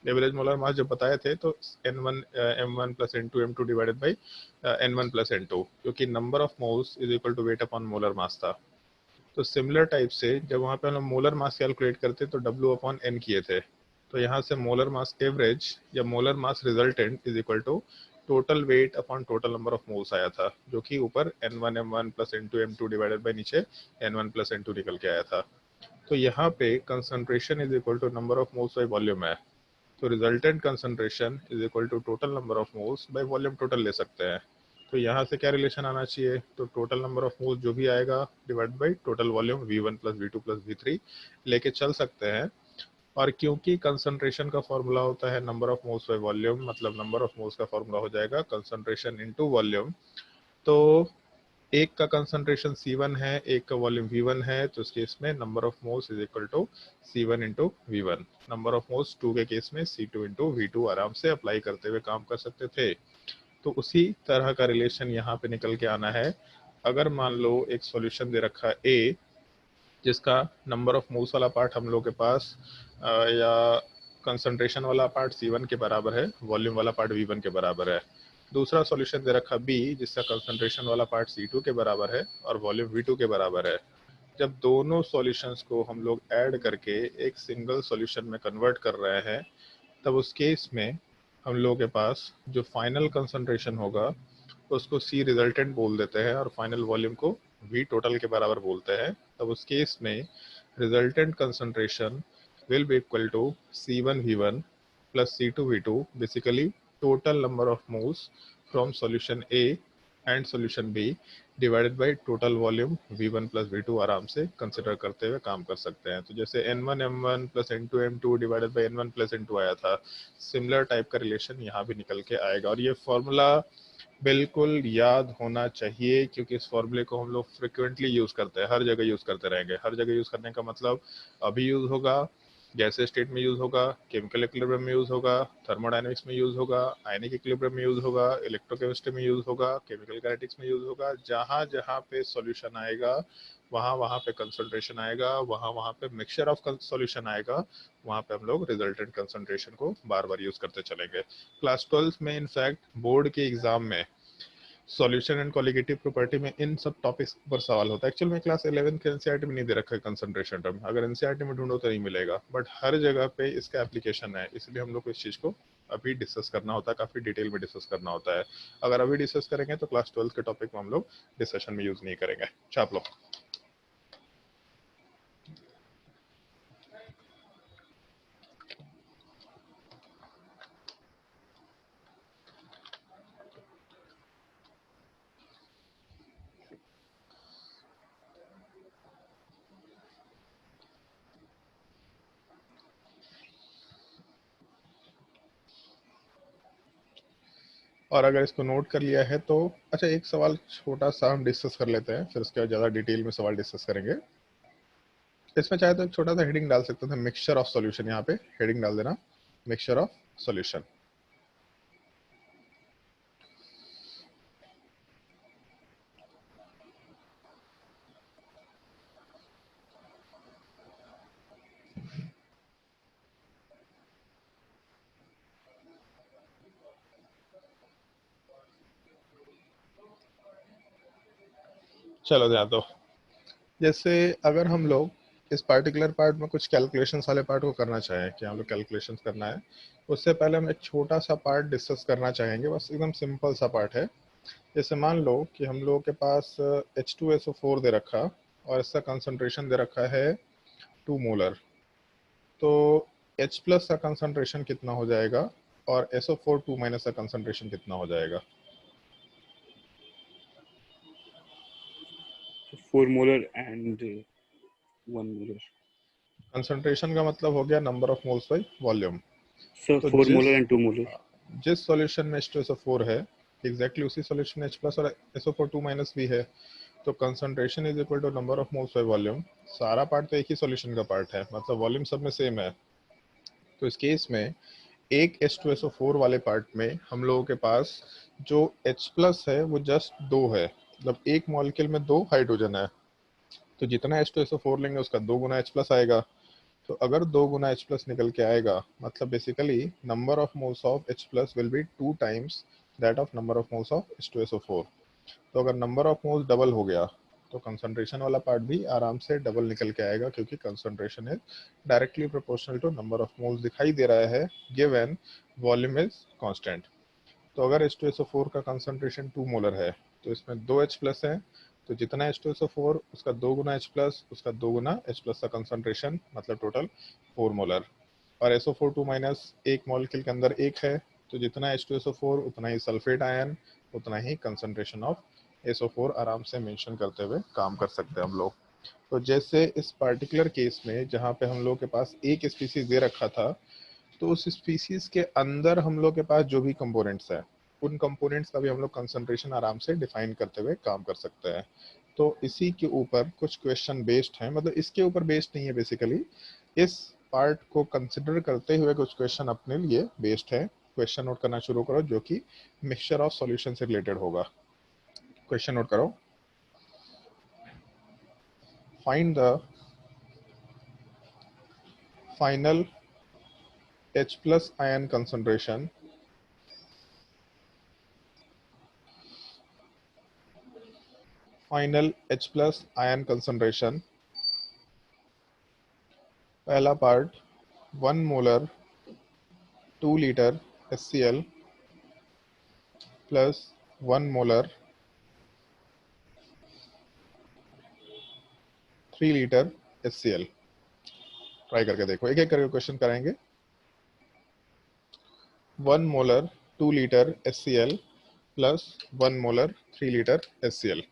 एवरेज मोलर मास जब बताए थे तो N1 M1 plus N2 M2 divided by N1 plus N2, क्योंकि number of moles is equal to weight upon molar mass था। तो सिमिलर टाइप से जब वहाँ पे हम मोलर मास कैलकुलेट करते तो W अपॉन N किए थे, तो यहाँ से मोलर मास एवरेज या molar mass resultant is equal to total weight upon total number of moles आया था, जो कि ऊपर N1 M1 plus N2 M2 divided by नीचे N1 प्लस N2 निकल के आया था। तो यहाँ पे concentration is equal to number of moles by volume है, तो resultant concentration is equal to total number of moles by volume total ले सकते हैं। तो यहाँ से क्या रिलेशन आना चाहिए, तो टोटल नंबर ऑफ मोल्स जो भी आएगा divide by total volume V1 plus V2 plus V3 लेके चल सकते हैं। और क्योंकि कंसंट्रेशन का फॉर्मूला होता है number of moles by volume, मतलब नंबर ऑफ मोल्स का फॉर्मूला हो जाएगा कंसंट्रेशन इनटू वॉल्यूम। तो एक का कंसंट्रेशन C1 है, एक का वॉल्यूम V1 है, तो इस केस में number of moles is equal to C1 into V1। Number of moles 2 के केस में C2 इंटू V2 आराम से अप्लाई करते हुए काम कर सकते थे। तो उसी तरह का रिलेशन यहाँ पे निकल के आना है। अगर मान लो एक सॉल्यूशन दे रखा A जिसका नंबर ऑफ मोल्स वाला पार्ट हम लोग के पास या कंसंट्रेशन वाला पार्ट C1 के बराबर है, वॉल्यूम वाला पार्ट V1 के बराबर है। दूसरा सॉल्यूशन दे रखा B जिसका कंसंट्रेशन वाला पार्ट C2 के बराबर है और वॉल्यूम V2 के बराबर है। जब दोनों सॉल्यूशंस को हम लोग ऐड करके एक सिंगल सॉल्यूशन में कन्वर्ट कर रहे हैं तब उस केस में हम लोगों के पास जो फाइनल कंसंट्रेशन होगा उसको C रिजल्टेंट बोल देते हैं और फाइनल वॉल्यूम को V टोटल के बराबर बोलते हैं। तब उस केस में resultant concentration will be equal to C1 V1 plus C2 V2, basically total number of moles from solution A and solution B divided by total volume V1 plus V2 आराम से consider करते हुए काम कर सकते हैं। तो जैसे N1 M1 plus N2 M2 divided by N1 plus N2 आया था, सिमिलर टाइप का रिलेशन यहाँ भी निकल के आएगा। और ये फॉर्मूला बिल्कुल याद होना चाहिए क्योंकि इस फॉर्मूले को हम लोग फ्रिक्वेंटली यूज करते हैं, हर जगह यूज करते रहेंगे। हर जगह यूज करने का मतलब अभी यूज होगा, गैसीय स्टेट में यूज होगा, केमिकल इक्विलिब्रियम में यूज होगा, थर्मोडायनेमिक्स में यूज होगा, आयनिक इक्विलिब्रियम में यूज होगा, इलेक्ट्रोकेमिस्ट्री में यूज होगा, केमिकल काइनेटिक्स में यूज होगा। जहां जहां पे सॉल्यूशन आएगा वहां वहां पे कंसंट्रेशन आएगा, वहां वहां पे मिक्सचर ऑफ सॉल्यूशन आएगा, वहां पे हम लोग रिजल्टेंट कंसंट्रेशन को बार बार यूज करते चलेंगे। क्लास 12 में इनफैक्ट बोर्ड के एग्जाम में सॉल्यूशन एंड कॉलिगेटिव प्रॉपर्टी में इन सब टॉपिक्स पर सवाल होता है। एक्चुअल में क्लास 11 के एनसीईआरटी में नहीं दे रखा है कंसंट्रेशन टर्म, अगर एनसीईआरटी में ढूंढो तो नहीं मिलेगा, बट हर जगह पे इसका एप्लीकेशन है, इसलिए हम लोग को इस चीज को अभी डिस्कस करना होता है, काफी डिटेल में डिस्कस करना होता है। अगर अभी डिस्कस करेंगे तो क्लास 12 के टॉपिक में हम लोग डिस्कशन में यूज नहीं करेंगे। छाप लो। और अगर इसको नोट कर लिया है तो अच्छा, एक सवाल छोटा सा हम डिस्कस कर लेते हैं, फिर उसके बाद ज़्यादा डिटेल में सवाल डिस्कस करेंगे। इसमें चाहे तो एक छोटा सा हेडिंग डाल सकते थे, मिक्सचर ऑफ सॉल्यूशन, यहाँ पे हेडिंग डाल देना मिक्सचर ऑफ सॉल्यूशन। चलो ध्यान दो, जैसे अगर हम लोग इस पार्टिकुलर पार्ट में कुछ कैलकुलेशंस वाले पार्ट को करना चाहें कि हम लोग कैलकुलेशंस करना है, उससे पहले हम एक छोटा सा पार्ट डिस्कस करना चाहेंगे, बस एकदम सिंपल सा पार्ट है। जैसे मान लो कि हम लोगों के पास H2SO4 दे रखा और इसका कंसंट्रेशन दे रखा है 2 मोलर, तो H प्लस का कंसंट्रेशन कितना हो जाएगा और SO4 2 माइनस का कंसंट्रेशन कितना हो जाएगा? 4 molar and 1 molar. कंसंट्रेशन का मतलब हो गया number of moles by volume. So तो 4 molar and 2 molar. जिस सॉल्यूशन में H2SO4 है एग्जैक्टली उसी सॉल्यूशन में H प्लस और SO4 2 माइनस भी है, तो concentration is equal to number of moles by volume. सारा पार्ट तो एक ही सॉल्यूशन का पार्ट है, मतलब वॉल्यूम सब में सेम है। तो इस केस में एक H2SO4 वाले पार्ट में हम लोगों के पास जो H प्लस है वो जस्ट 2 है, मतलब एक मॉलिक्यूल में 2 हाइड्रोजन है, तो जितना H2SO4 लेंगे उसका 2 गुना H प्लस आएगा। तो अगर 2 गुना H प्लस निकल के आएगा, मतलब basically number of moles of H plus will B 2 times that of number of moles of H2SO4। तो अगर नंबर ऑफ मोल्स डबल हो गया तो कंसंट्रेशन वाला पार्ट भी आराम से डबल निकल के आएगा, क्योंकि concentration is directly proportional to number of moles दिखाई दे रहा है गिवन वॉल्यूम इज कांस्टेंट। तो अगर H2SO4 का कंसंट्रेशन 2 मोलर है तो इसमें 2 H प्लस है, तो जितना H2SO4 उसका 2 गुना H प्लस, उसका 2 गुना H प्लस का कंसंट्रेशन, मतलब टोटल 4 मोलर। और SO4 2 माइनस एक मॉलिक्यूल के अंदर एक है, तो जितना H2SO4 उतना ही सल्फेट आयन, उतना ही कंसंट्रेशन ऑफ SO4 आराम से मेंशन करते हुए काम कर सकते हैं हम लोग। तो जैसे इस पार्टिकुलर केस में जहाँ पे हम लोग के पास एक स्पीसीज दे रखा था, तो उस स्पीसीज के अंदर हम लोग के पास जो भी कंपोनेंट्स हैं उन कंपोनेंट्स का भी हम लोग कंसंट्रेशन आराम से डिफाइन करते हुए काम कर सकते हैं। तो इसी के ऊपर कुछ क्वेश्चन बेस्ड हैं, मतलब इसके ऊपर बेस्ड नहीं है, बेसिकली इस पार्ट को कंसिडर करते हुए कुछ क्वेश्चन अपने लिए बेस्ड है। क्वेश्चन नोट करना शुरू करो जो कि मिक्सचर ऑफ सॉल्यूशन से रिलेटेड होगा। क्वेश्चन नोट करो। Find the final H plus ion concentration final H plus ion concentration। पहला part 1 molar 2 litre HCl plus 1 molar 3 litre HCl। Try करके देखो, एक एक करके क्वेश्चन कराएंगे। 1 molar 2 litre HCl plus 1 molar 3 litre HCl।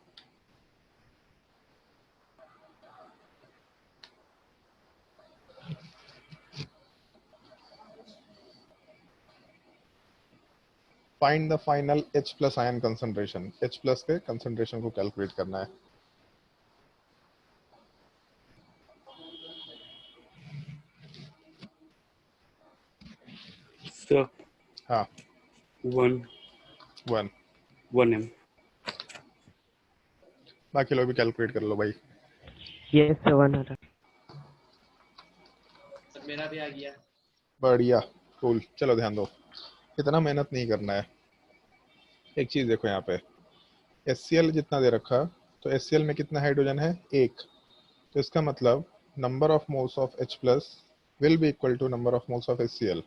Find the final H plus ion concentration. H plus के concentration को calculate करना है। So हाँ 1 1। m. बाकी लोग भी कैलकुलेट कर लो भाई। Yes sir 100। मेरा भी आ गया। बढ़िया, कूल। चलो ध्यान दो, इतना मेहनत नहीं करना है। एक चीज देखो यहाँ पे HCl जितना दे रखा, तो HCl में कितना हाइड्रोजन है? एक। तो इसका मतलब number of moles of H plus will be equal to number of moles of HCl,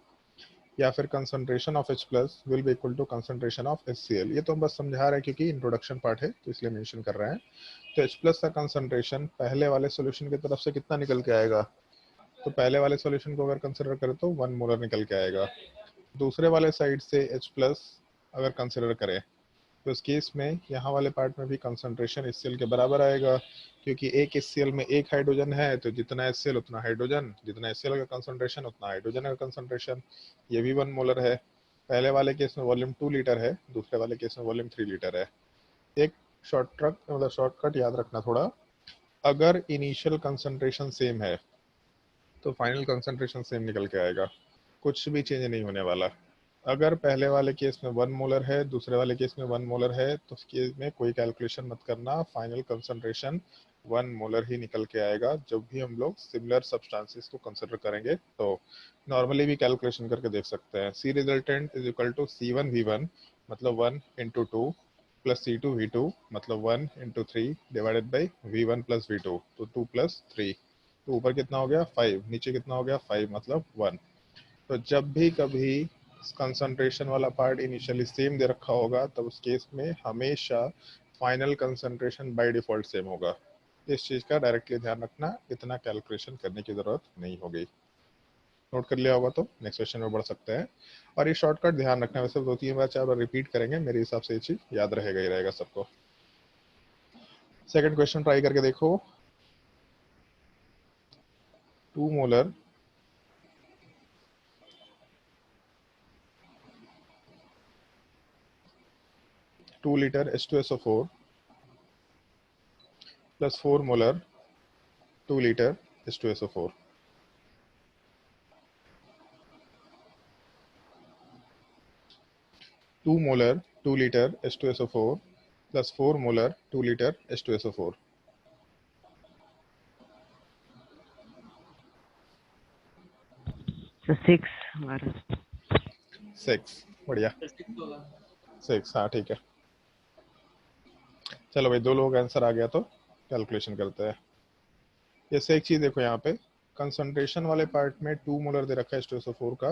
या फिर concentration of H plus will be equal to concentration of HCl। ये तो हम बस समझा रहे हैं क्योंकि इंट्रोडक्शन पार्ट है तो इसलिए मेंशन कर रहे हैं। तो H प्लस का कंसंट्रेशन पहले वाले सॉल्यूशन की तरफ से कितना निकल के आएगा? तो पहले वाले सॉल्यूशन को अगर कंसिडर करें तो 1 मोलर निकल के आएगा। दूसरे वाले साइड से H प्लस अगर कंसिडर करें तो इस केस में यहाँ वाले पार्ट में भी कंसंट्रेशन HCl के बराबर आएगा, क्योंकि एक HCl में एक हाइड्रोजन है, तो जितना HCl उतना हाइड्रोजन, जितना HCl का कंसंट्रेशन उतना हाइड्रोजन का कंसंट्रेशन। ये भी 1 मोलर है। पहले वाले केस में वॉल्यूम 2 लीटर है, दूसरे वाले केस में वॉल्यूम 3 लीटर है। एक शॉर्टकट याद रखना थोड़ा, अगर इनिशियल कंसंट्रेशन सेम है तो फाइनल कंसंट्रेशन सेम निकल के आएगा, कुछ भी चेंज नहीं होने वाला। अगर पहले वाले केस में 1 मोलर है, दूसरे वाले केस में 1 मोलर है, तो उस केस में कोई कैलकुलेशन मत करना, फाइनल कंसंट्रेशन 1 मोलर ही निकल के आएगा जब भी हम लोग सिमिलर सब्सटेंसेस को कंसिडर करेंगे। तो नॉर्मली भी कैलकुलेशन करके देख सकते हैं। C resultant is equal to C1V1 मतलब 1 इंटू 2 प्लस C2V2 मतलब 1 into 3 divided by V1 plus V2 तो 2 प्लस 3। तो ऊपर कितना हो गया 5, नीचे कितना हो गया 5 मतलब 1। तो जब भी कभी कंसंट्रेशन वाला पार्ट इनिशियली सेम दे रखा होगा तब उस केस में हमेशा final concentration by default same होगा। इस चीज का डायरेक्टली ध्यान रखना, इतना कैलकुलेशन करने की जरूरत नहीं होगी। नोट कर लिया होगा तो नेक्स्ट क्वेश्चन में बढ़ सकते हैं। और ये शॉर्टकट ध्यान रखना, वैसे 2-3 बार 4 बार रिपीट करेंगे, मेरे हिसाब से ये चीज याद रहेगा ही रहेगा सबको। सेकंड क्वेश्चन ट्राई करके देखो। 2 molar 2 liter H2SO4 plus 4 molar 2 liter H2SO4. Two molar 2 liter H2SO4 plus 4 molar 2 liter H2SO4. So 6 हमारा 6 बढ़िया 6 हाँ ठीक है। चलो भाई 2 लोग आंसर आ गया तो कैलकुलेशन करते हैं। जैसे एक चीज देखो यहाँ पे कंसंट्रेशन वाले पार्ट में 2 मोलर दे रखा है H2SO4 का,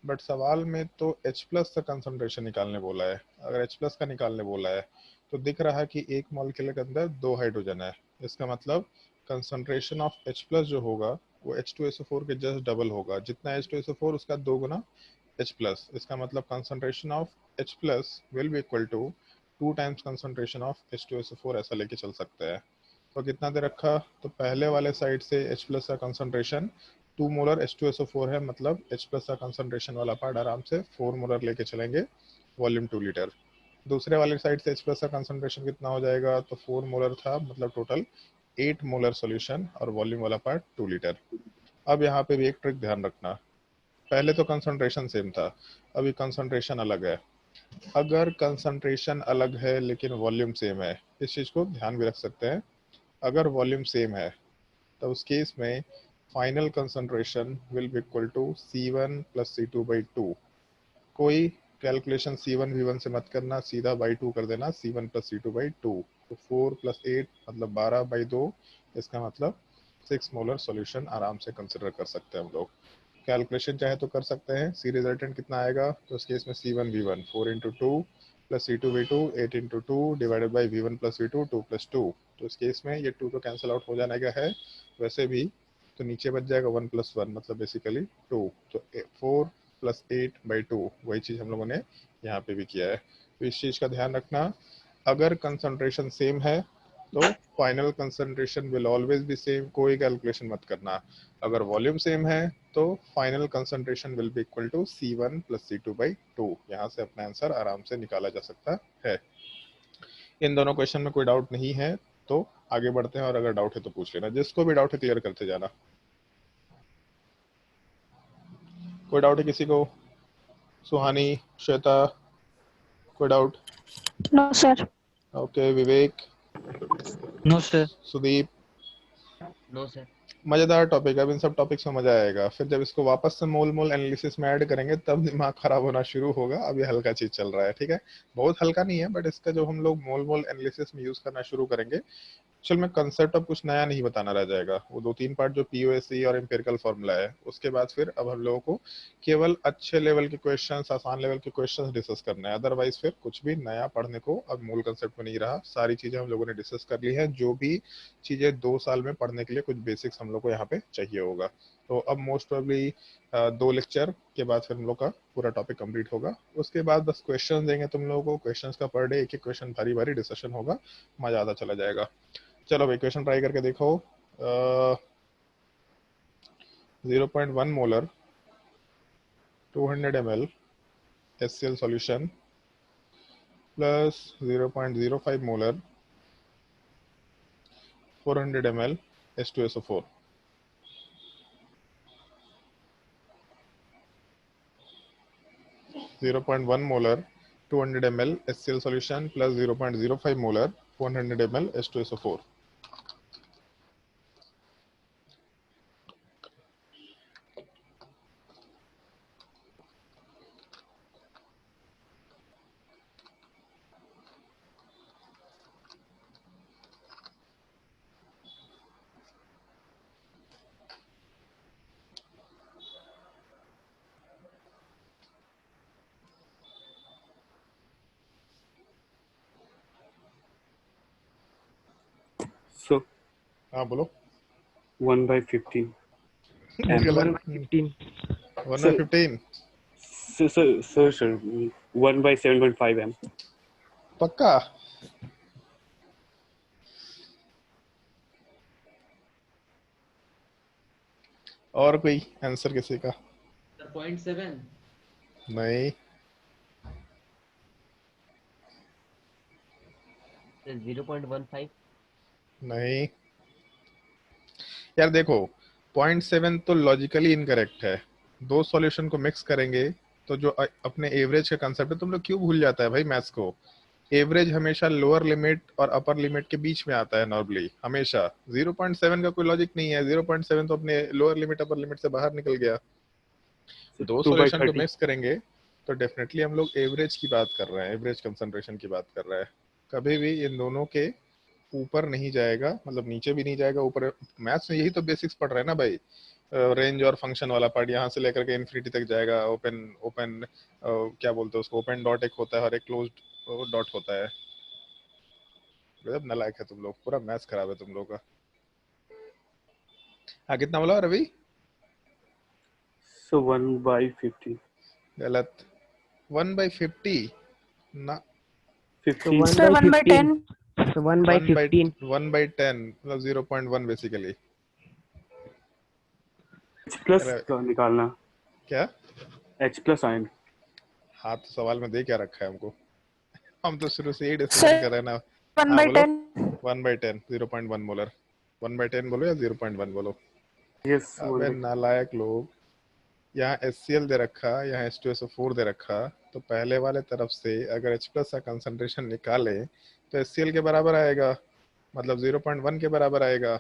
बट सवाल में तो H प्लस का कंसंट्रेशन निकालने बोला है। अगर H प्लस का निकालने बोला है तो दिख रहा है कि एक मॉलिक्यूल के अंदर 2 हाइड्रोजन है। इसका मतलब कंसंट्रेशन ऑफ H प्लस जो होगा वो H2SO4 के जस्ट डबल होगा, जितना H2SO4 उसका 2 गुना H प्लस। इसका मतलब concentration of H plus will be equal to 2 times concentration of H2SO4, ऐसा लेके चल सकते हैं। तो कितना दे रखा, तो पहले वाले साइड से H प्लस का कंसंट्रेशन 2 मोलर H2SO4 है, मतलब H प्लस का कंसंट्रेशन वाला पार्ट आराम से 4 मोलर लेके चलेंगे, वॉल्यूम 2 लीटर। दूसरे वाले साइड से H प्लस का कंसंट्रेशन कितना हो जाएगा, तो 4 मोलर था, मतलब टोटल 8 मोलर सॉल्यूशन और वॉल्यूम वाला पार्ट 2 लीटर। अब यहाँ पे भी एक ट्रिक ध्यान रखना, पहले तो कंसंट्रेशन सेम था, अभी कंसंट्रेशन अलग है। अगर कंसंट्रेशन अलग है लेकिन वॉल्यूम सेम है, इस चीज को ध्यान भी रख सकते हैं। अगर वॉल्यूम सेम है तो उस केस में final concentration will be equal to C1 plus C2/2। कोई कैलकुलेशन C1 V1 से मत करना, सीधा बाई 2 कर देना, C1 प्लस C2/2। तो 4 प्लस 8 मतलब 12/2, इसका मतलब 6 मोलर सॉल्यूशन आराम से कंसिडर कर सकते हैं हम लोग। कैलकुलेशन चाहे तो कर सकते हैं, सी रिजल्टेंट कितना आएगा, तो इस केस में C1 V1 4 into 2 plus C2 V2 8 into 2 divided by V1 plus V2 2 plus 2। तो इस केस में ये 2 तो कैंसिल आउट हो जाने का है वैसे भी, तो नीचे बच जाएगा 1 प्लस 1 मतलब बेसिकली 2। तो 4 प्लस 8/2 वही चीज हम लोगों ने यहाँ पे भी किया है। तो इस चीज का ध्यान रखना, अगर कंसंट्रेशन सेम है तो final concentration will always be same, कोई कैलकुलेशन मत करना। अगर वॉल्यूम सेम है तो final concentration will be equal to C1 plus C2/2। यहाँ से अपना आंसर आराम से निकाला जा सकता है। इन दोनों क्वेश्चन में कोई डाउट नहीं है तो आगे बढ़ते हैं, और अगर डाउट है तो पूछ लेना, जिसको भी डाउट है क्लियर करते जाना। कोई डाउट है किसी को? सुहानी, श्वेता, कोई doubt? No sir. Okay, Vivek, no sir. Sudeep. No sir. मजेदार टॉपिक है, अब इन सब टॉपिक्स में मजा आएगा, फिर जब इसको वापस से मोल एनालिसिस में ऐड करेंगे तब दिमाग खराब होना शुरू होगा। अभी हल्का चीज चल रहा है, ठीक है, बहुत हल्का नहीं है, बट इसका जो हम लोग मोल एनालिसिस में यूज करना शुरू करेंगे, चल मैं कंसेप्ट अब कुछ नया नहीं बताना रह जाएगा। वो 2-3 पार्ट जो POSE और एम्पिरिकल फॉर्मूला है, उसके बाद फिर अब हम लोगों को केवल अच्छे लेवल के क्वेश्चंस, आसान लेवल के क्वेश्चंस डिस्कस करना है। अदरवाइज फिर कुछ भी नया पढ़ने को अब मूल कंसेप्ट में नहीं रहा, सारी चीजें हम लोगों ने डिस्कस कर ली है। जो भी चीजें 2 साल में पढ़ने के लिए कुछ बेसिक्स हम लोग को यहाँ पे चाहिए होगा। तो अब मोस्ट प्रोबेबली 2 लेक्चर के बाद फिर हम लोग का पूरा टॉपिक कंप्लीट होगा। उसके बाद बस क्वेश्चन देंगे तुम लोगों को, क्वेश्चंस का पर डे एक एक क्वेश्चन भारी भारी डिस्कशन होगा, मजा आता चला जाएगा। चलो भाई क्वेश्चन ट्राई करके देखो। 0.1 molar 200 ml HCl solution plus 0.05 molar 400 ml H2SO4. Zero point 0.1 molar 200 ml HCl solution plus 0.05 molar 100 ml H2SO4. So हाँ बोलो 1/15. निकला 1/15. 1/15 Sir, 1/7.5 m. पक्का और कोई आंसर किसी का? सर 0.7 नहीं 0.15. नहीं यार देखो 0.7 तो लॉजिकली इनकरेक्ट है। दो सॉल्यूशन को मिक्स करेंगे तो जो अपने एवरेज का कंसेप्ट है, तुम लोग क्यों भूल जाता है भाई मैथ्स को? एवरेज हमेशा लोअर लिमिट और अपर लिमिट के बीच में आता है नॉर्मली हमेशा। 0.7 का कोई लॉजिक नहीं है। 0.7 तो अपने लोअर लिमिट अपर लिमिट से बाहर निकल गया। So दो 2 by सॉल्यूशन को 30. मिक्स करेंगे तो डेफिनेटली हम लोग एवरेज की बात कर रहे हैं, एवरेज कंसंट्रेशन की बात कर रहे हैं। कभी भी इन दोनों के ऊपर नहीं जाएगा, मतलब नीचे भी नहीं जाएगा, ऊपर। मैथ्स में यही तो बेसिक्स पढ़ रहे हैं ना भाई। रेंज और फंक्शन वाला पार्ट यहाँ से लेकर के इन्फिनिटी तक जाएगा। ओपन ओपन क्या बोलते हैं उसको, ओपन डॉट एक होता है और एक क्लोज्ड डॉट होता है। गजब नालायक है तुम लोग, पूरा मैथ्स खराब है तुम लोग का। हाँ कितना बोला रवि? So 1/50. गलत। 1/50 ना, 15. Sir, 1/10. So 1/15. 1/10 मतलब 0.1 बेसिकली। H plus का निकालना. क्या? H plus ion. हाँ तो सवाल में दे क्या रखा है हमको? हम तो शुरू से ही डिस्कशन Sir, कर रहे हैं ना। 1/10. 1/10 0.1 मोलर। 1/10 बोलो या 0.1 बोलो? Yes. अबे 1/10. नालायक लोग, यहाँ HCl दे रखा, यहाँ H2SO4 दे रखा, तो पहले वाले तरफ से अगर H प्लस का कंसंट्रेशन निकाले तो HCl के बराबर आएगा, मतलब 0.1 के बराबर आएगा।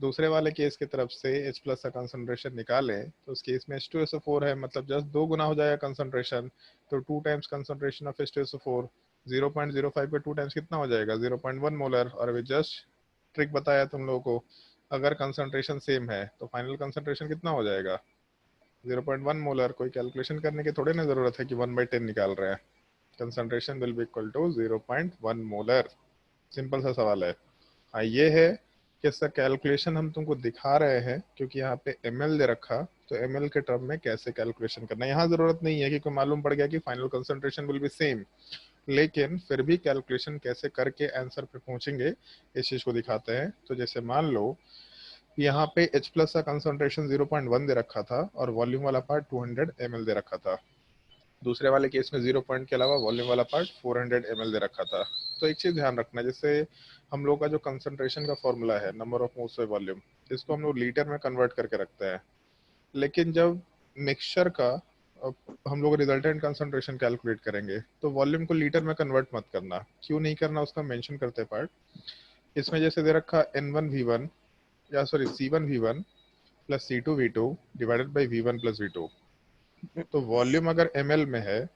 दूसरे वाले केस की तरफ से H प्लस का कंसंट्रेशन निकालें तो उस केस में H2SO4 है, मतलब जस्ट 2 गुना हो जाएगा कंसंट्रेशन। तो 2 टाइम्स कंसंट्रेशन ऑफ H2SO4, 0.05 पे 2 टाइम्स कितना हो जाएगा? 0.1 मोलर। और अभी जस्ट ट्रिक बताया तुम लोगों को, अगर कंसंट्रेशन सेम है तो फाइनल कंसंट्रेशन कितना हो जाएगा? 0.1 मोलर। कोई कैलकुलेशन करने की थोड़ी ना जरूरत है कि 1/10 निकाल रहे हैं। Concentration will be equal to 0.1 molar. Simple सा सवाल है। हाँ ये है कि इसका कैलकुलेशन हम तुमको दिखा रहे हैं क्योंकि यहाँ पे ml दे रखा, तो ml के टर्म में कैसे कैलकुलेशन करना है। यहाँ जरूरत नहीं है कि कोई मालूम पड़ गया कि final concentration will B same, लेकिन फिर भी कैलकुलेशन कैसे करके आंसर पे पहुंचेंगे इस चीज को दिखाते हैं। तो जैसे मान लो यहाँ पे H प्लस का कंसंट्रेशन 0.1 दे रखा था और वॉल्यूम वाला पार्ट 200 ml दे रखा था। दूसरे वाले केस में 0 पॉइंट के अलावा वॉल्यूम वाला पार्ट 400 ml दे रखा था। तो एक चीज ध्यान रखना, जैसे हम लोग का जो कंसंट्रेशन का फॉर्मूला है number of moles by volume, इसको हम लोग लीटर में कन्वर्ट करके रखते हैं। लेकिन जब मिक्सचर का हम लोग रिजल्टेंट कंसंट्रेशन कैलकुलेट करेंगे तो वॉल्यूम को लीटर में कन्वर्ट मत करना। क्यों नहीं करना उसका मेंशन करते हैं पार्ट। इसमें जैसे दे रखा N1V1 या sorry C1V1 plus C2V2 divided by V1 plus V2। तो वॉल्यूम अगर ml में है,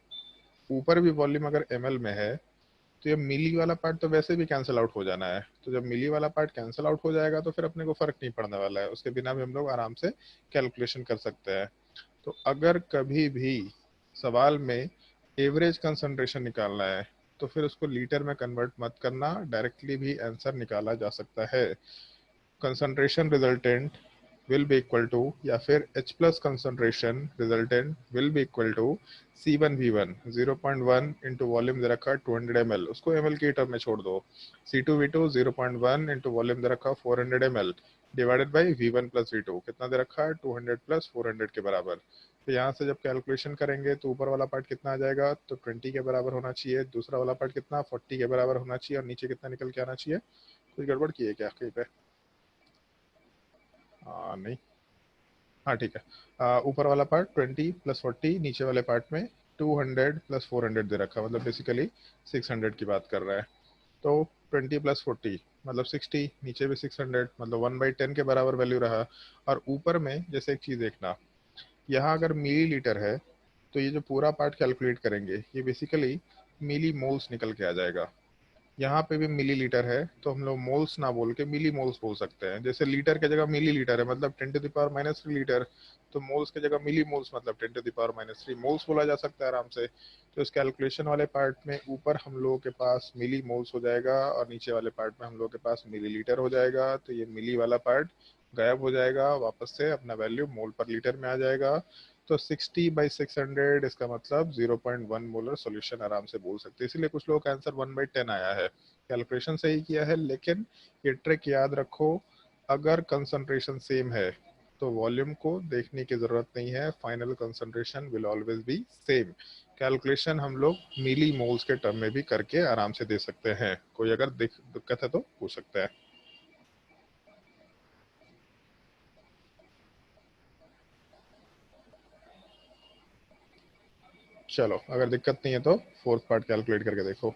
ऊपर भी वॉल्यूम अगर ml में है, तो ये मिली वाला पार्ट तो वैसे भी कैंसिल आउट हो जाना है। तो जब मिली वाला पार्ट कैंसिल आउट हो जाएगा तो फिर अपने को फर्क नहीं पड़ने वाला है, उसके बिना भी हम लोग आराम से कैलकुलेशन कर सकते हैं। तो अगर कभी भी सवाल में एवरेज कंसंट्रेशन निकालना है तो फिर उसको लीटर में कन्वर्ट मत करना, डायरेक्टली भी आंसर निकाला जा सकता है। Concentration resultant will be equal to या फिर H plus concentration resultant will be equal to C1V1 0.1 into volume दे रखा 200 ml, उसको ml की टर्म में छोड़ दो। C2V2 0.1 into वॉल्यूम दे रखा 400 ml divided by V1 plus V2, कितना दे रखा है? 200 प्लस 400 के बराबर। तो यहाँ से जब कैलकुलेशन करेंगे तो ऊपर वाला पार्ट कितना आ जाएगा? तो 20 के बराबर होना चाहिए। दूसरा वाला पार्ट कितना? 40 के बराबर होना चाहिए। और नीचे कितना निकल के आना चाहिए? कुछ गड़बड़ की है क्या कहीं पे? नहीं, हाँ ठीक है। ऊपर वाला पार्ट 20 + 40, नीचे वाले पार्ट में 200 + 400 दे रखा, मतलब बेसिकली 600 की बात कर रहा है। तो 20 + 40 मतलब 60, नीचे भी 600, मतलब 1/10 के बराबर वैल्यू रहा। और ऊपर में जैसे एक चीज़ देखना, यहाँ अगर मिलीलीटर है तो ये जो पूरा पार्ट कैलकुलेट करेंगे ये बेसिकली मिली मोल्स निकल के आ जाएगा। यहाँ पे भी मिलीलीटर है तो हम लोग मोल्स ना बोल के मिली मोल्स बोल सकते हैं। जैसे लीटर की जगह मिलीलीटर है मतलब 10⁻³ लीटर, तो मोल्स की जगह मिली मोल्स मतलब 10⁻³ मोल्स बोला जा सकता है आराम से। तो इस कैलकुलेशन वाले पार्ट में ऊपर हम लोगों के पास मिली मोल्स हो जाएगा और नीचे वाले पार्ट में हम लोगों के पास मिलीलीटर हो जाएगा। तो ये मिली वाला पार्ट गायब हो जाएगा, वापस से अपना वैल्यू मोल पर लीटर में आ जाएगा। तो 60/600 इसका मतलब 0.1 मोलर सॉल्यूशन आराम से बोल सकते हैं। इसीलिए कुछ लोगों का आंसर 1/10 आया है। कैलकुलेशन सही किया है, लेकिन ये ट्रिक याद रखो, अगर कंसंट्रेशन सेम है तो वॉल्यूम को देखने की जरूरत नहीं है, final concentration will always be same. Calculation हम लोग मिली मोल्स के टर्म में भी करके आराम से दे सकते हैं। कोई अगर दिक्कत है तो पूछ सकते हैं। चलो, अगर दिक्कत नहीं है तो फोर्थ पार्ट कैलकुलेट करके देखो।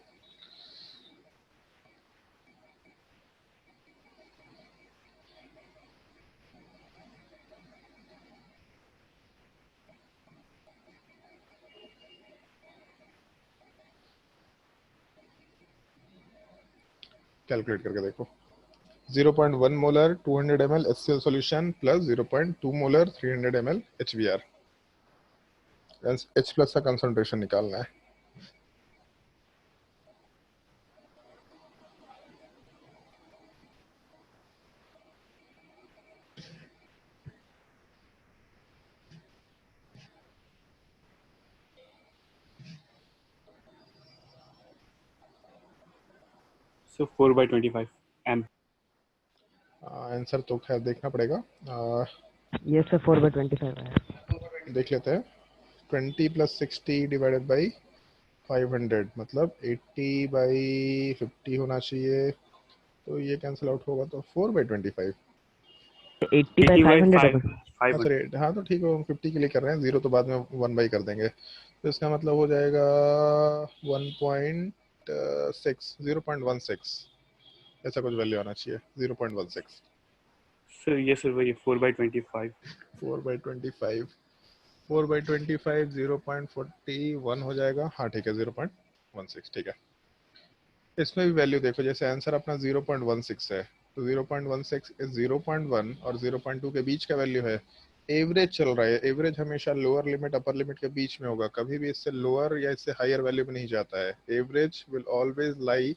कैलकुलेट करके देखो। 0.1 molar 200 ml HCl solution plus 0.2 molar 300 ml HBr। H+ का कंसंट्रेशन निकालना है। So 4/25 amp. आंसर तो खैर देखना पड़ेगा। Yes sir, 4/25 आया। देख लेते हैं। 20 + 60 डिवाइडेड बाई 500 मतलब 80/50 होना चाहिए। तो ये कैंसिल आउट होगा तो 4/25। 80/500 होगा। 500। सॉरी, हाँ तो ठीक है, हम 50 के लिए कर रहे हैं, 0 तो बाद में 1/, कर देंगे। तो इसका मतलब हो जाएगा 1.6 0.16, ऐसा कुछ वैल्यू आना चाहिए। 0.16। So yes sir, वही 4/25। 4/25 4/25 0.41 हो जाएगा। हाँ ठीक है, 0.16 ठीक है। इसमें भी वैल्यू देखो, जैसे आंसर अपना 0.16 है तो 0.16 इस 0.1 और 0.2 के बीच का वैल्यू है। एवरेज चल रहा है, एवरेज हमेशा लोअर लिमिट अपर लिमिट के बीच में होगा, कभी भी इससे लोअर या इससे हायर वैल्यू में नहीं जाता है। Average will always lie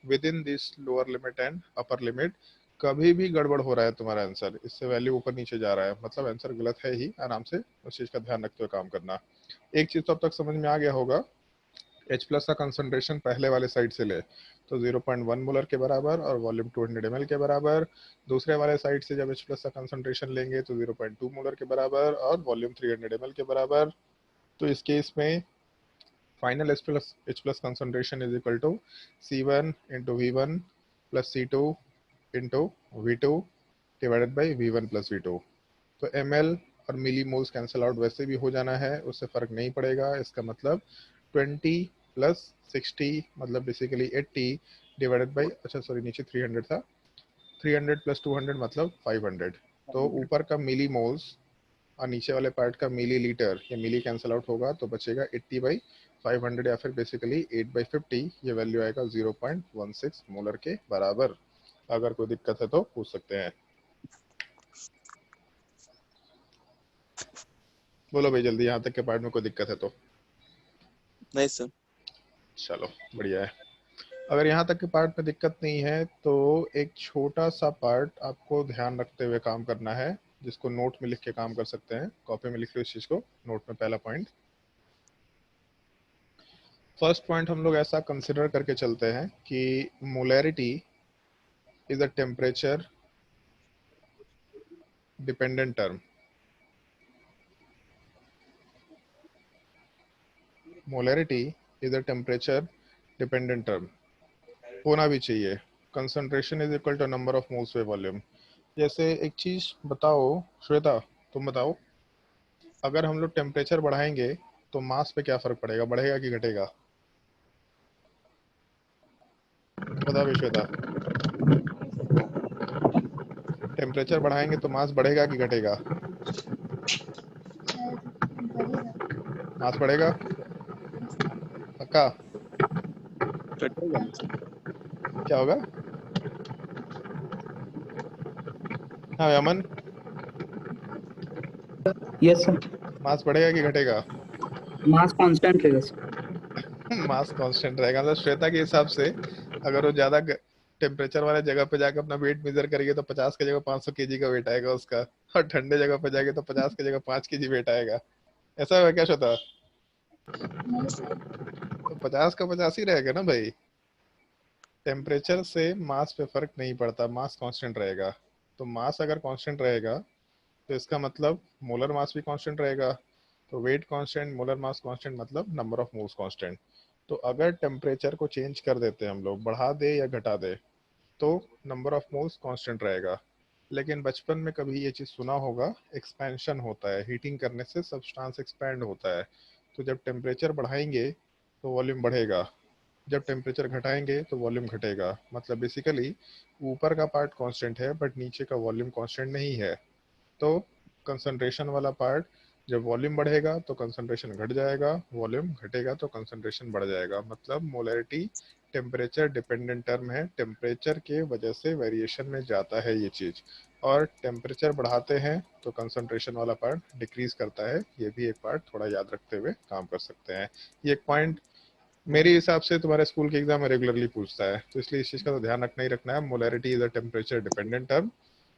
with in this lower limit and upper limit. कभी भी गड़बड़ हो रहा है तुम्हारा आंसर, इससे वैल्यू ऊपर नीचे जा रहा है, मतलब आंसर गलत है ही। आराम से उस चीज का ध्यान रखते हुए काम करना। एक चीज तो अब तक समझ में आ गया होगा, H+ का कंसंट्रेशन पहले वाले साइड से ले तो 0.1 मोलर के बराबर और वॉल्यूम 200 ml के बराबर। दूसरे वाले साइड से जब H+ का कंसंट्रेशन लेंगे तो 0.2 मोलर के बराबर और वॉल्यूम 300 ml के बराबर। तो इस केस में final H+ concentration is equal to C1 × V1 + C2 × V2 divided by V1 + V2। तो ml और मिली मोल्स कैंसिल आउट वैसे भी हो जाना है, उससे फर्क नहीं पड़ेगा। इसका मतलब 20 + 60 मतलब बेसिकली 80 डिवाइडेड बाई, अच्छा सॉरी नीचे 300 था, 300 + 200 मतलब 500। तो ऊपर का मिली मोल्स और नीचे वाले पार्ट का मिली लीटर, या मिली कैंसिल आउट होगा तो बचेगा 80/500 या फिर बेसिकली 8/50। ये वैल्यू आएगा 0.16 मोलर के बराबर। अगर कोई दिक्कत है तो पूछ सकते हैं। बोलो भाई जल्दी, यहाँ तक के पार्ट में कोई दिक्कत है तो। नहीं सर। चलो बढ़िया है। अगर यहाँ तक के पार्ट में दिक्कत नहीं है तो एक छोटा सा पार्ट आपको ध्यान रखते हुए काम करना है, जिसको नोट में लिख के काम कर सकते हैं। कॉपी में लिख लो इस चीज को, नोट में पहला पॉइंट। फर्स्ट पॉइंट हम लोग ऐसा कंसिडर करके चलते हैं कि molarity is a temperature dependent term. Molarity is a temperature dependent term होना भी चाहिए। Concentration is equal to number of moles by volume. जैसे एक चीज बताओ श्वेता, तुम बताओ, अगर हम लोग टेम्परेचर बढ़ाएंगे तो मास पे क्या फर्क पड़ेगा, बढ़ेगा कि घटेगा? बताओ भी श्वेता, टेम्परेचर बढ़ाएंगे तो मास बढ़ेगा कि घटेगा? मास बढ़ेगा पक्का? घटेगा। क्या होगा? हाँ अमन, यस सर। मास बढ़ेगा कि घटेगा? मास कांस्टेंट रहेगा सर। मास कांस्टेंट रहेगा। मतलब श्वेता के हिसाब से अगर वो ज्यादा टेम्परेचर वाले जगह पे जाकर अपना वेट मेजर करेगी तो 50 की जगह 500 केजी का वेट आएगा उसका, और ठंडे जगह पे जाएगी तो 50 की जगह 5 केजी वेट आएगा। ऐसा होगा क्या श्वेता? तो 50 का 50 ही रहेगा ना भाई। टेम्परेचर से मास पे फर्क नहीं पड़ता, मास कांस्टेंट रहेगा। तो मास अगर कांस्टेंट रहेगा तो इसका मतलब मोलर मास भी कांस्टेंट रहेगा। तो weight constant, molar mass constant, मतलब नंबर ऑफ मोल्स कांस्टेंट। तो अगर टेम्परेचर को चेंज कर देते हैं हम लोग, बढ़ा दे या घटा दे, तो नंबर ऑफ मोल्स कांस्टेंट रहेगा। लेकिन बचपन में कभी ये चीज़ सुना होगा, एक्सपेंशन होता है, हीटिंग करने से सब्सटेंस एक्सपैंड होता है। तो जब टेम्परेचर बढ़ाएंगे तो वॉल्यूम बढ़ेगा, जब टेम्परेचर घटाएंगे तो वॉल्यूम घटेगा। मतलब बेसिकली ऊपर का पार्ट कांस्टेंट है बट नीचे का वॉल्यूम कांस्टेंट नहीं है। तो कंसंट्रेशन वाला पार्ट, जब वॉल्यूम बढ़ेगा तो कंसंट्रेशन घट जाएगा, वॉल्यूम घटेगा तो कंसंट्रेशन बढ़ जाएगा। मतलब मोलैरिटी टेम्परेचर डिपेंडेंट टर्म है, टेम्परेचर के वजह से वेरिएशन में जाता है ये चीज़। और टेम्परेचर बढ़ाते हैं तो कंसंट्रेशन वाला पार्ट डिक्रीज करता है। ये भी एक पार्ट थोड़ा याद रखते हुए काम कर सकते हैं। ये एक पॉइंट मेरे हिसाब से तुम्हारे स्कूल के एग्जाम में रेगुलरली पूछता है, तो इसलिए इस चीज़ का तो ध्यान रखना ही रखना है। Molarity is a temperature dependent term,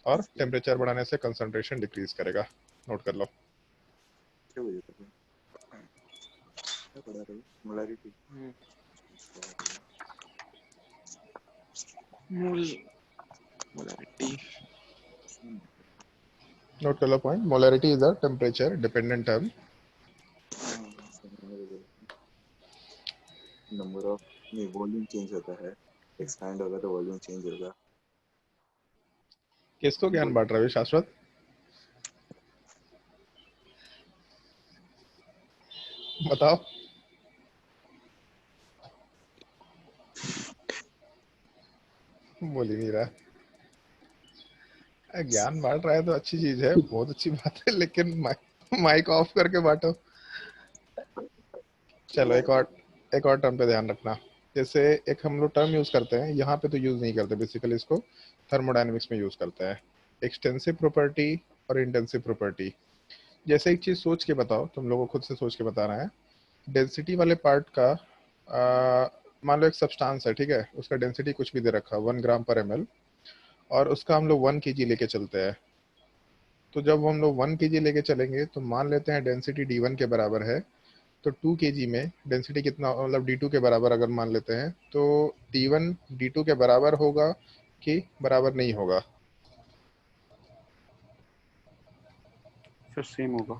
और टेम्परेचर बढ़ाने से कंसंट्रेशन डिक्रीज करेगा। नोट कर लो। क्या वजह था? क्या पढ़ा रहे हो? मोलैरिटी। मोलैरिटी। नोट कर लो point, molarity is a temperature dependent term. Number of, नहीं वॉल्यूम चेंज होता है, एक्सपैंड होगा तो वॉल्यूम चेंज होगा। किसको ज्ञान बांट रहा है शाश्वत? बताओ। बोल ही नहीं रहा। ज्ञान बांट रहा है तो अच्छी चीज है, बहुत अच्छी बात है, लेकिन माइक ऑफ करके बांटो। चलो एक और टर्म पे ध्यान रखना। जैसे एक हम लोग टर्म यूज करते हैं, यहाँ पे तो यूज नहीं करते, बेसिकली इसको थर्मोडायनेमिक्स में यूज करते हैं, एक्सटेंसिव प्रॉपर्टी और इंटेंसिव प्रॉपर्टी। जैसे एक चीज सोच के बताओ, तुम लोगों को खुद से सोच के बता रहे हैं। डेंसिटी वाले पार्ट का मान लो एक सब्सटेंस है, ठीक है, उसका डेंसिटी कुछ भी दे रखा 1 ग्राम/ml, और उसका हम लोग 1 kg लेके चलते हैं। तो जब हम लोग 1 kg लेके चलेंगे तो मान लेते हैं डेंसिटी D1 के बराबर है। तो 2 kg में डेंसिटी कितना, मतलब D2 के बराबर अगर मान लेते हैं, तो D1 D2 के बराबर होगा कि बराबर नहीं होगा? सर सेम होगा।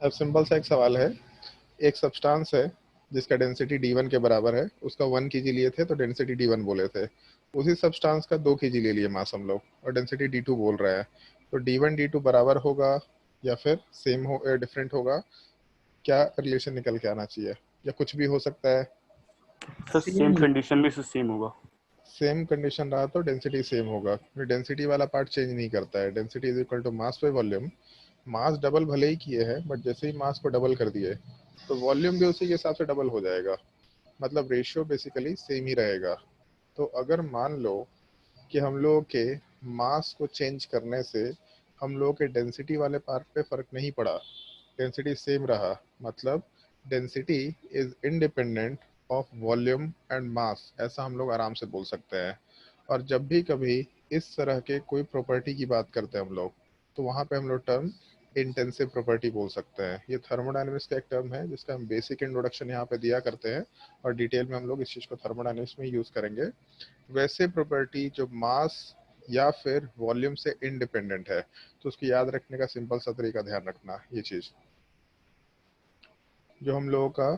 अब सिंपल सा एक सवाल है, एक सब्सटेंस है जिसका डेंसिटी D1 के बराबर है, उसका 1 kg लिए थे तो डेंसिटी D1 बोले थे। उसी सब्सटेंस का 2 kg ले लिए मास हम लोग, और डेंसिटी D2 बोल रहा है। तो D1 D2 बराबर होगा या फिर सेम हो, डिफरेंट होगा? क्या रिलेशन निकल के आना चाहिए, या कुछ भी हो सकता है? सर सेम कंडीशन में से सेम होगा। सेम कंडीशन रहा तो डेंसिटी सेम होगा, क्योंकि डेंसिटी वाला पार्ट चेंज नहीं करता है। Density is equal to mass by volume. Mass double भले ही किए हैं, बट जैसे ही मास को डबल कर दिए तो वॉल्यूम भी उसी के हिसाब से डबल हो जाएगा। मतलब रेशियो बेसिकली सेम ही रहेगा। तो अगर मान लो कि हम लोगों के मास को चेंज करने से हम लोगों के डेंसिटी वाले पार्ट पे फर्क नहीं पड़ा, डेंसिटी सेम रहा, मतलब density is independent of volume and mass, ऐसा हम लोग आराम से बोल सकते हैं। और जब भी कभी इस तरह के कोई प्रॉपर्टी की बात करते हैं हम लोग, तो वहाँ पे हम लोग टर्म इंटेंसिव प्रॉपर्टी बोल सकते हैं। ये थर्मोडायनेमिक्स का एक टर्म है जिसका हम बेसिक इंट्रोडक्शन यहाँ पे दिया करते हैं, और डिटेल में हम लोग इस चीज़ को थर्मोडायनेमिक्स में यूज़ करेंगे। वैसे प्रॉपर्टी जो मास या फिर वॉल्यूम से इंडिपेंडेंट है, तो उसकी याद रखने का सिंपल सा तरीका ध्यान रखना। ये चीज़ जो हम लोगों का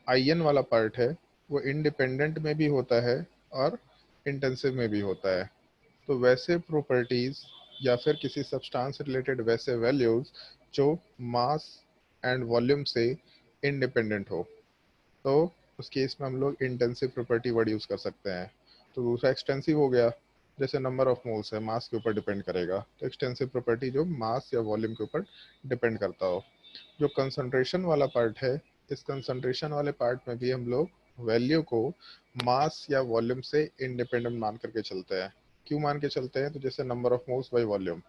आयन वाला पार्ट है, वो इंडिपेंडेंट में भी होता है और इंटेंसिव में भी होता है। तो वैसे प्रॉपर्टीज या फिर किसी सब्सटेंस रिलेटेड वैसे वैल्यूज जो मास एंड वॉल्यूम से इंडिपेंडेंट हो, तो उस केस में हम लोग इंटेंसिव प्रॉपर्टी वर्ड यूज कर सकते हैं। तो दूसरा एक्सटेंसिव हो गया, जैसे नंबर ऑफ मोल्स है मास के ऊपर डिपेंड करेगा, तो एक्सटेंसिव प्रॉपर्टी जो मास या वॉल्यूम के ऊपर डिपेंड करता हो। जो कंसंट्रेशन वाला पार्ट है, इस कंसंट्रेशन वाले पार्ट में भी हम लोग वैल्यू को मास या वॉल्यूम से इंडिपेंडेंट मान करके चलते हैं। क्यों मान के चलते हैं? तो जैसे number of moles by volume,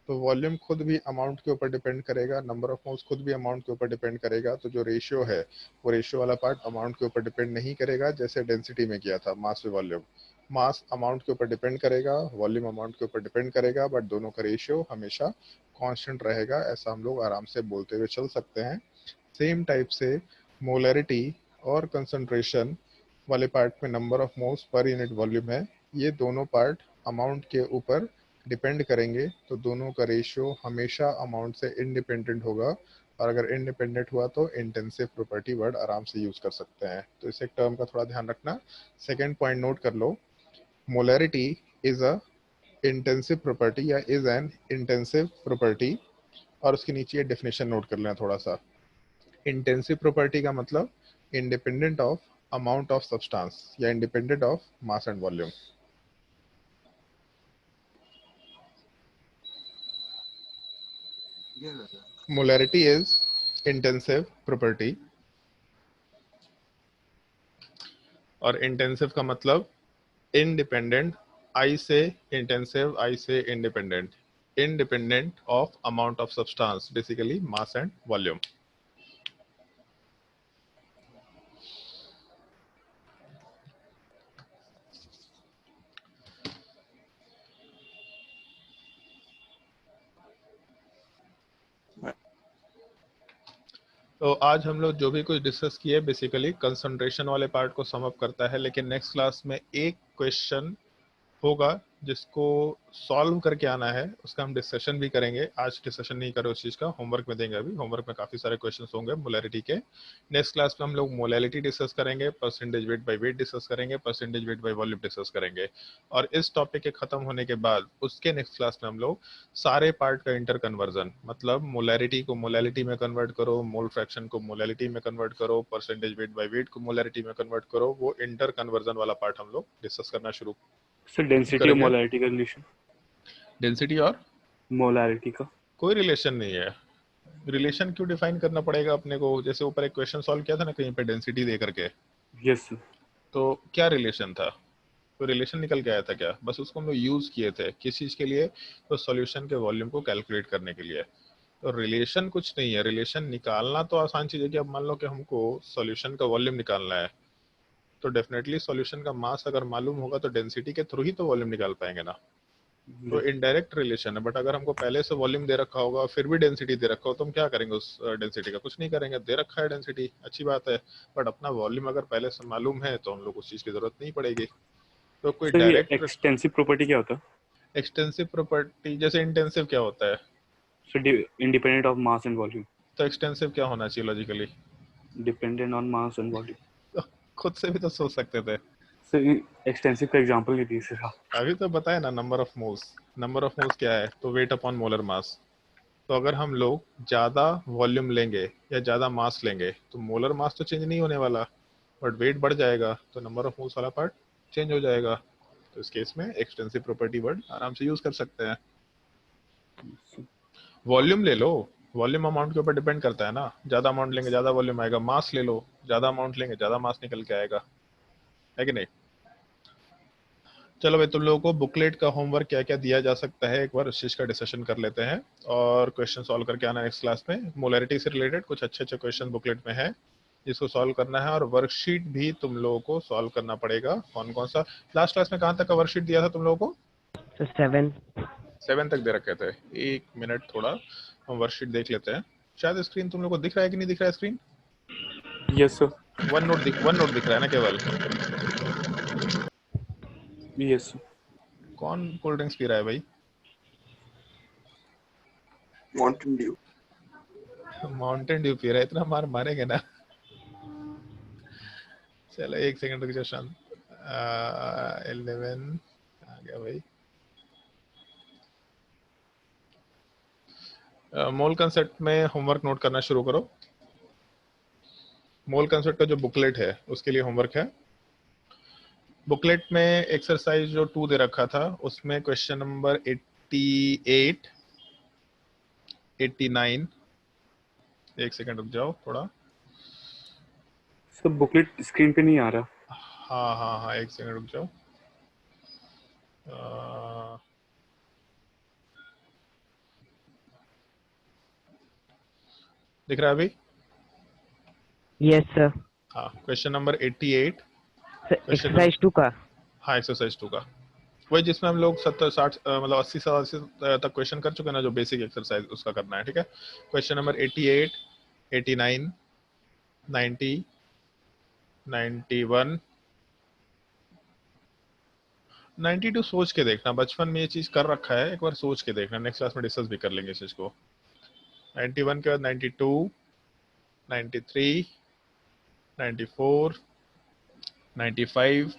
तो वॉल्यूम खुद भी अमाउंट के ऊपर डिपेंड करेगा, नंबर ऑफ मोल्स खुद भी अमाउंट के ऊपर डिपेंड करेगा। तो जो रेशियो है वो रेशियो वाला पार्ट अमाउंट के ऊपर डिपेंड नहीं करेगा, जैसे डेंसिटी में किया था मास बाई वॉल्यूम। मास अमाउंट के ऊपर डिपेंड करेगा, वॉल्यूम अमाउंट के ऊपर डिपेंड करेगा, बट दोनों का रेशियो हमेशा कांस्टेंट रहेगा। ऐसा हम लोग आराम से बोलते हुए चल सकते हैं। सेम टाइप से मोलैरिटी और कंसंट्रेशन वाले पार्ट में number of moles per unit volume है, ये दोनों पार्ट अमाउंट के ऊपर डिपेंड करेंगे, तो दोनों का रेशियो हमेशा अमाउंट से इंडिपेंडेंट होगा। और अगर इंडिपेंडेंट हुआ तो इंटेंसिव प्रॉपर्टी वर्ड आराम से यूज कर सकते हैं। तो इस एक टर्म का थोड़ा ध्यान रखना। सेकेंड पॉइंट नोट कर लो, molarity is a intensive property या इज एन इंटेंसिव प्रॉपर्टी। और उसके नीचे डेफिनेशन नोट कर लेना थोड़ा सा। इंटेंसिव प्रॉपर्टी का मतलब independent of amount of substance या independent of mass and volume. Molarity is intensive property, और इंटेंसिव का मतलब इंडिपेंडेंट, आई से इंटेंसिव, आई से independent, independent of amount of substance, basically mass and volume. तो आज हम लोग जो भी कुछ डिस्कस किए बेसिकली कंसंट्रेशन वाले पार्ट को सम अप करता है, लेकिन नेक्स्ट क्लास में एक क्वेश्चन होगा जिसको सॉल्व करके आना है, उसका हम डिस्कशन भी करेंगे। आज डिस्कशन नहीं करें उस चीज का, होमवर्क में देंगे। अभी होमवर्क में काफी सारे क्वेश्चंस होंगे मोलैरिटी के। नेक्स्ट क्लास में हम लोग मोलैरिटी डिस्कस करेंगे, percentage weight by weight discuss करेंगे, percentage weight by volume discuss करेंगे। और इस टॉपिक के खत्म होने के बाद उसके नेक्स्ट क्लास में हम लोग सारे पार्ट का इंटर कन्वर्जन, मतलब मोलैरिटी को मोलैलिटी में कन्वर्ट करो, मोल फ्रैक्शन को मोलैलिटी में कन्वर्ट करो, परसेंटेज वेट बाय वेट को मोलैरिटी में कन्वर्ट करो, वो इंटर कन्वर्जन वाला पार्ट हम लोग डिस्कस करना शुरू सर डेंसिटी और मोलैरिटी का रिलेशन, डेंसिटी और मोलैरिटी का कोई रिलेशन नहीं है। रिलेशन क्यों डिफाइन करना पड़ेगा अपने को? जैसे ऊपर एक क्वेश्चन सॉल्व किया था ना कहीं पे डेंसिटी दे करके, यस सर, तो क्या रिलेशन था? तो रिलेशन निकल के आया था क्या? बस उसको हम लोग यूज किए थे किस चीज के लिए? तो सॉल्यूशन के वॉल्यूम को कैलकुलेट करने के लिए। तो रिलेशन कुछ नहीं है। रिलेशन निकालना तो आसान चीज है कि अब मान लो कि हमको सॉल्यूशन का वॉल्यूम निकालना है, तो डेफिनेटली सॉल्यूशन का मास अगर मालूम होगा तो डेंसिटी के थ्रू ही तो वॉल्यूम निकाल पाएंगे ना। तो इनडायरेक्ट रिलेशन है। बट अगर हमको पहले से वॉल्यूम दे रखा होगा फिर भी डेंसिटी दे रखा हो तो हम क्या करेंगे? उस डेंसिटी का कुछ नहीं करेंगे। दे रखा है डेंसिटी, अच्छी बात है, बट अपना वॉल्यूम अगर पहले से मालूम है तो हम लोग उस चीज की जरूरत नहीं पड़ेगी। तो कोई सर ये डायरेक्ट एक्सटेंसिव प्रॉपर्टी क्या होता है? एक्सटेंसिव प्रॉपर्टी जैसे इंटेंसिव क्या होता है? Sir independent of mass and volume, तो एक्सटेंसिव क्या होना चाहिए logically? Dependent on mass and volume. खुद से भी तो सोच सकते थे। सर एक्सटेंसिव का एग्जांपल नहीं दी सर आप। अभी तो बताया ना, number of moles. Number of moles क्या है? तो वेट अपॉन मोलर मास। तो अगर हम लोग ज्यादा वॉल्यूम लेंगे या ज्यादा मास लेंगे तो मोलर मास तो चेंज नहीं होने वाला, बट वेट बढ़ जाएगा, तो नंबर ऑफ मोल्स वाला पार्ट चेंज हो जाएगा। तो इस केस में एक्सटेंसिव प्रॉपर्टी वर्ड आराम से यूज कर सकते हैं। वॉल्यूम ले लो, वॉल्यूम अमाउंट के ऊपर डिपेंड करता है ना। ज्यादा अमाउंट लेंगे ज्यादा वॉल्यूम आएगा। मास ले लो, ज्यादा अमाउंट लेंगे ज्यादा मास निकल के आएगा, है कि नहीं? चलो भाई, तुम लोगों को बुकलेट का होमवर्क क्या क्या दिया जा सकता है एक बार उस चीज का डिस्कशन कर लेते हैं, और क्वेश्चन सॉल्व करके आना नेक्स्ट क्लास में। मोलैरिटी से रिलेटेड कुछ अच्छे अच्छे क्वेश्चन बुकलेट में है जिसको सॉल्व करना है, और वर्कशीट भी तुम लोगों को सॉल्व करना पड़ेगा। कौन कौन सा लास्ट क्लास में कहाँ तक का वर्कशीट दिया था तुम लोगों को? So 7. 7 तक दे रखे थे। एक मिनट, थोड़ा हम वर्कशीट देख लेते हैं। शायद स्क्रीन तुम लोग को दिख रहा है कि नहीं दिख रहा है screen? Yes sir, one note दिख रहा है ना केवल? Yes sir. कौन कोल्ड ड्रिंक्स पी रहा है भाई? Mountain Dew. Mountain Dew P रहा है? इतना मार मारेंगे ना। चलो एक सेकंड रुक जाओ शांत। 11 आ गया भाई। मोल कंसेप्ट में होमवर्क नोट करना शुरू करो। मोल कंसेप्ट का जो बुकलेट है उसके लिए होमवर्क है। बुकलेट में एक्सरसाइज जो 2 दे रखा था उसमें क्वेश्चन नंबर 88, 89, एक सेकंड रुक जाओ थोड़ा। सर बुकलेट स्क्रीन पे नहीं आ रहा। हाँ हाँ हाँ, एक सेकंड रुक जाओ। दिख रहा है अभी? Yes sir. हाँ, क्वेश्चन नंबर 88। एक्सरसाइज 2 का? हाँ, एक्सरसाइज 2 का वही जिसमें हम लोग 70-60 मतलब 80 तक क्वेश्चन कर चुके हैं ना, जो बेसिक एक्सरसाइज उसका करना है। ठीक है, क्वेश्चन नंबर 88, 89, 90, 91, 92 सोच के देखना, बचपन में ये चीज कर रखा है, एक बार सोच के देखना, नेक्स्ट क्लास में डिस्कस भी कर लेंगे इस चीज को। 91 के बाद 92, 93, 94, 95,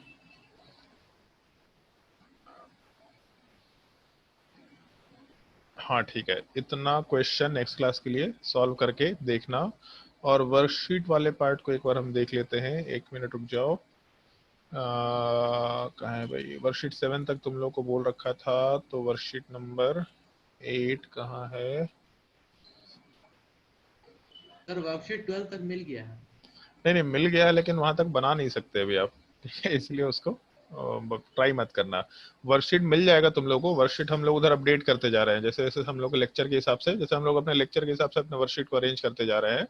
हाँ ठीक है, इतना क्वेश्चन नेक्स्ट क्लास के लिए सॉल्व करके देखना। और वर्कशीट वाले पार्ट को एक बार हम देख लेते हैं। 1 मिनट रुक जाओ। कहाँ है भाई? वर्कशीट 7 तक तुम लोग को बोल रखा था, तो वर्कशीट नंबर 8 कहाँ है? सर वर्कशीट 12 तक मिल गया है। नहीं मिल गया है, लेकिन वहां तक बना नहीं सकते अभी आप, ठीक है, इसलिए उसको ट्राई मत करना। वर्कशीट मिल जाएगा तुम लोगों को। वर्कशीट हम लोग उधर अपडेट करते जा रहे हैं, जैसे जैसे हम लोग लेक्चर के हिसाब से, जैसे हम लोग अपने लेक्चर के हिसाब से अपने वर्कशीट को अरेंज करते जा रहे हैं,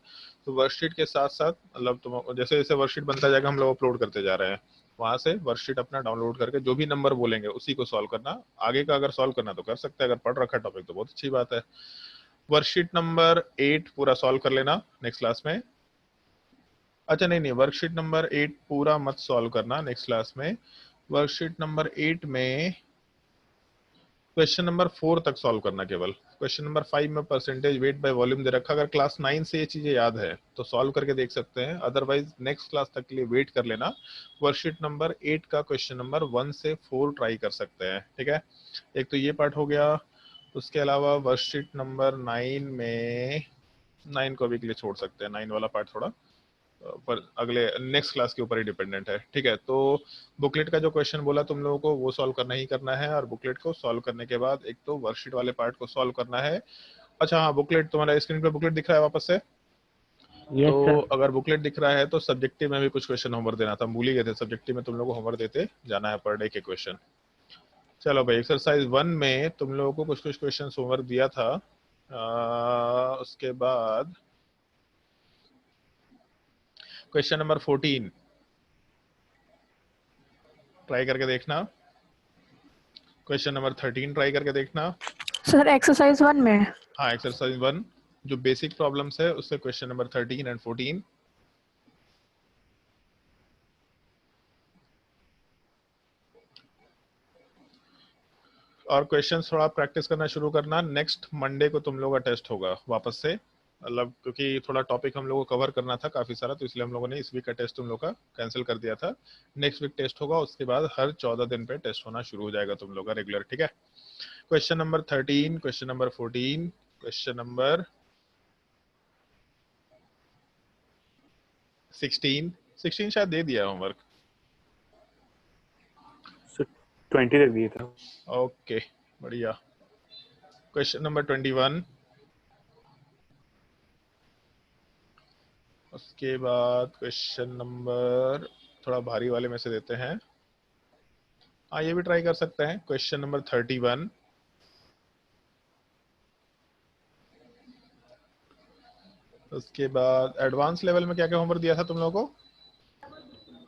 तो वर्कशीट के साथ साथ मतलब तुम जैसे जैसे वर्कशीट बनता जाएगा हम लोग अपलोड करते जा रहे हैं, वहां से वर्कशीट अपना डाउनलोड करके जो भी नंबर बोलेंगे उसी को सॉल्व करना। आगे का अगर सॉल्व करना तो कर सकते हैं, अगर पढ़ रखा टॉपिक तो बहुत अच्छी बात है। वर्कशीट नंबर 8 पूरा सॉल्व कर लेना नेक्स्ट क्लास में। अच्छा नहीं, वर्कशीट नंबर 8 पूरा मत सॉल्व करना नेक्स्ट क्लास में। वर्कशीट नंबर 8 में क्वेश्चन नंबर 4 तक सॉल्व करना केवल। क्वेश्चन नंबर 5 में परसेंटेज वेट बाय वॉल्यूम दे रखा, अगर क्लास 9 से ये चीजें याद है तो सॉल्व करके देख सकते हैं, अदरवाइज नेक्स्ट क्लास तक के लिए वेट कर लेना। वर्कशीट नंबर 8 का क्वेश्चन नंबर 1 से 4 ट्राई कर सकते हैं। ठीक है, एक तो ये पार्ट हो गया। उसके अलावा वर्कशीट नंबर 9 में 9 को अभी के लिए छोड़ सकते हैं, 9 वाला पार्ट थोड़ा पर अगले नेक्स्ट क्लास के ऊपर ही डिपेंडेंट है। ठीक है, तो बुकलेट का जो क्वेश्चन बोला तुम लोगों को वो सॉल्व करना ही करना है, और बुकलेट को सॉल्व करने के बाद एक तो वर्कशीट वाले पार्ट को सॉल्व करना है। अच्छा हाँ, बुकलेट तुम्हारा स्क्रीन पे बुकलेट दिख रहा है वापस से? यस तो सर। अगर बुकलेट दिख रहा है तो सब्जेक्टिव में भी कुछ क्वेश्चन होमवर्क देना था, भूल ही गए थे। सब्जेक्टिव में तुम लोगों को होमवर्क देते जाना है पर डे के क्वेश्चन। चलो भाई, एक्सरसाइज 1 में तुम लोगों को कुछ कुछ क्वेश्चन होमवर्क दिया था। उसके बाद क्वेश्चन नंबर 14 ट्राई करके देखना। क्वेश्चन नंबर 13 ट्राई करके देखना। सर एक्सरसाइज 1 में? हाँ, एक्सरसाइज 1 जो बेसिक प्रॉब्लम्स है उससे क्वेश्चन नंबर 13 एंड 14। और क्वेश्चंस थोड़ा प्रैक्टिस करना शुरू करना। नेक्स्ट मंडे को तुम लोगों का टेस्ट होगा वापस से, मतलब क्योंकि थोड़ा टॉपिक हम लोगों को कवर करना था काफी सारा, तो इसलिए हम लोगों ने इस वीक का टेस्ट तुम लोग का कैंसिल कर दिया था। नेक्स्ट वीक टेस्ट होगा, उसके बाद हर 14 दिन पे टेस्ट होना शुरू हो जाएगा तुम लोग का रेगुलर। ठीक है, question number 13, question number 14, question number 16 शायद दे दिया होमवर्क। 20 तक दिया था। ओके बढ़िया। क्वेश्चन नंबर 21, उसके बाद क्वेश्चन नंबर थोड़ा भारी वाले में से देते हैं। हाँ, ये भी ट्राई कर सकते हैं। क्वेश्चन नंबर 31, उसके बाद एडवांस लेवल में क्या क्या होमवर्क दिया था तुम लोगों को?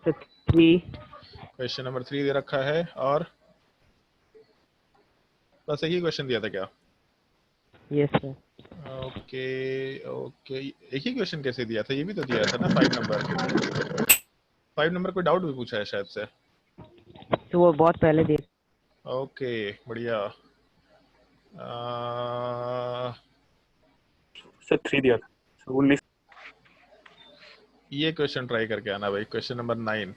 3। क्वेश्चन नंबर 3 दे रखा है, और बस एक ही क्वेश्चन दिया था क्या? Yes sir. ओके ओके, एक ही क्वेश्चन कैसे दिया था? ये भी तो दिया था ना 5 नंबर। 5 नंबर कोई डाउट भी पूछा है शायद से? तो वो बहुत पहले दे। ओके बढ़िया। सर 3 दिया था। सर 19। ये क्वेश्चन ट्राई करके आना भाई, क्वेश्चन नंबर 9।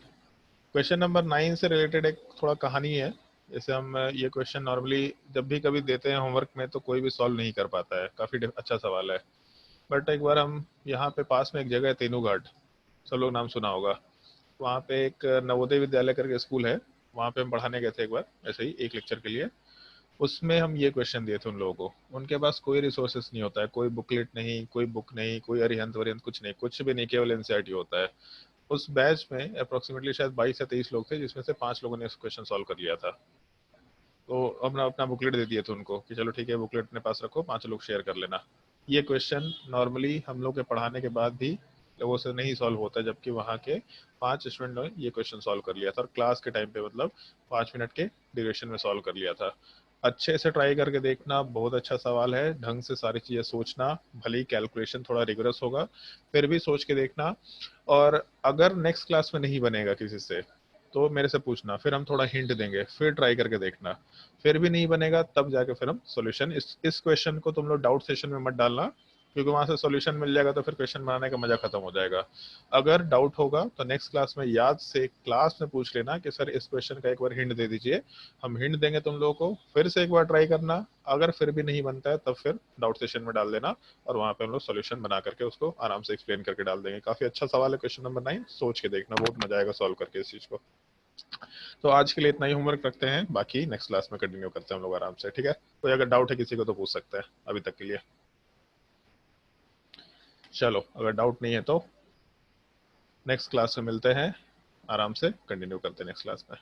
क्वेश्चन नंबर 9 से रिलेटेड एक थोड़ा कहानी है, जैसे हम ये क्वेश्चन नॉर्मली जब भी कभी देते हैं होमवर्क में तो कोई भी सॉल्व नहीं कर पाता है, काफ़ी अच्छा सवाल है। बट एक बार हम यहाँ पे पास में एक जगह है तेनू घाट, सब लोग नाम सुना होगा। वहाँ पे एक नवोदय विद्यालय करके स्कूल है, वहाँ पे हम पढ़ाने गए थे एक बार ऐसे ही एक लेक्चर के लिए। उसमें हम ये क्वेश्चन दिए थे उन लोगों को। उनके पास कोई रिसोर्सेस नहीं होता है, कोई बुकलेट नहीं, कोई बुक नहीं, कोई अरिहंत वरिहंत कुछ नहीं, कुछ भी नहीं, केवल एनसीईआरटी होता है। उस बैच में अप्रोक्सीमेटली शायद 22 या 23 लोग थे, जिसमें से 5 लोगों ने इस क्वेश्चन सॉल्व कर लिया था। तो अपना अपना बुकलेट दे दिए थे उनको कि चलो ठीक है बुकलेट अपने पास रखो, 5 लोग शेयर कर लेना। ये क्वेश्चन नॉर्मली हम लोग के पढ़ाने के बाद भी लोगों से नहीं सॉल्व होता, जबकि वहाँ के 5 स्टूडेंट ने ये क्वेश्चन सॉल्व कर लिया था और क्लास के टाइम पे मतलब 5 मिनट के ड्यूरेशन में सॉल्व कर लिया था। अच्छे से ट्राई करके देखना, बहुत अच्छा सवाल है, ढंग से सारी चीज़ें सोचना, भले ही कैलकुलेशन थोड़ा रिगरस होगा फिर भी सोच के देखना। और अगर नेक्स्ट क्लास में नहीं बनेगा किसी से तो मेरे से पूछना, फिर हम थोड़ा हिंट देंगे, फिर ट्राई करके देखना। फिर भी नहीं बनेगा तब जाके फिर हम सॉल्यूशन, इस क्वेश्चन को तुम लोग डाउट सेशन में मत डालना, क्योंकि वहां से सॉल्यूशन मिल जाएगा तो फिर क्वेश्चन बनाने का मजा खत्म हो जाएगा। अगर डाउट होगा तो नेक्स्ट क्लास में याद से क्लास में पूछ लेना कि सर इस क्वेश्चन का एक बार हिंट दे दीजिए, हम हिंट देंगे तुम लोगों को, फिर से एक बार ट्राई करना। अगर फिर भी नहीं बनता है तब फिर डाउट सेशन में डाल देना और वहां पे हम लोग सॉल्यूशन बना करके उसको आराम से एक्सप्लेन करके डाल देंगे। काफी अच्छा सवाल है क्वेश्चन नंबर 9, सोच के देखना, बहुत मजा आएगा सॉल्व करके इस चीज को। तो आज के लिए इतना ही होमवर्क रखते हैं, बाकी नेक्स्ट क्लास में कंटिन्यू करते हैं हम लोग आराम से, ठीक है। कोई अगर डाउट है किसी को तो पूछ सकते हैं अभी तक के लिए। चलो अगर डाउट नहीं है तो नेक्स्ट क्लास में मिलते हैं, आराम से कंटिन्यू करते हैं नेक्स्ट क्लास में।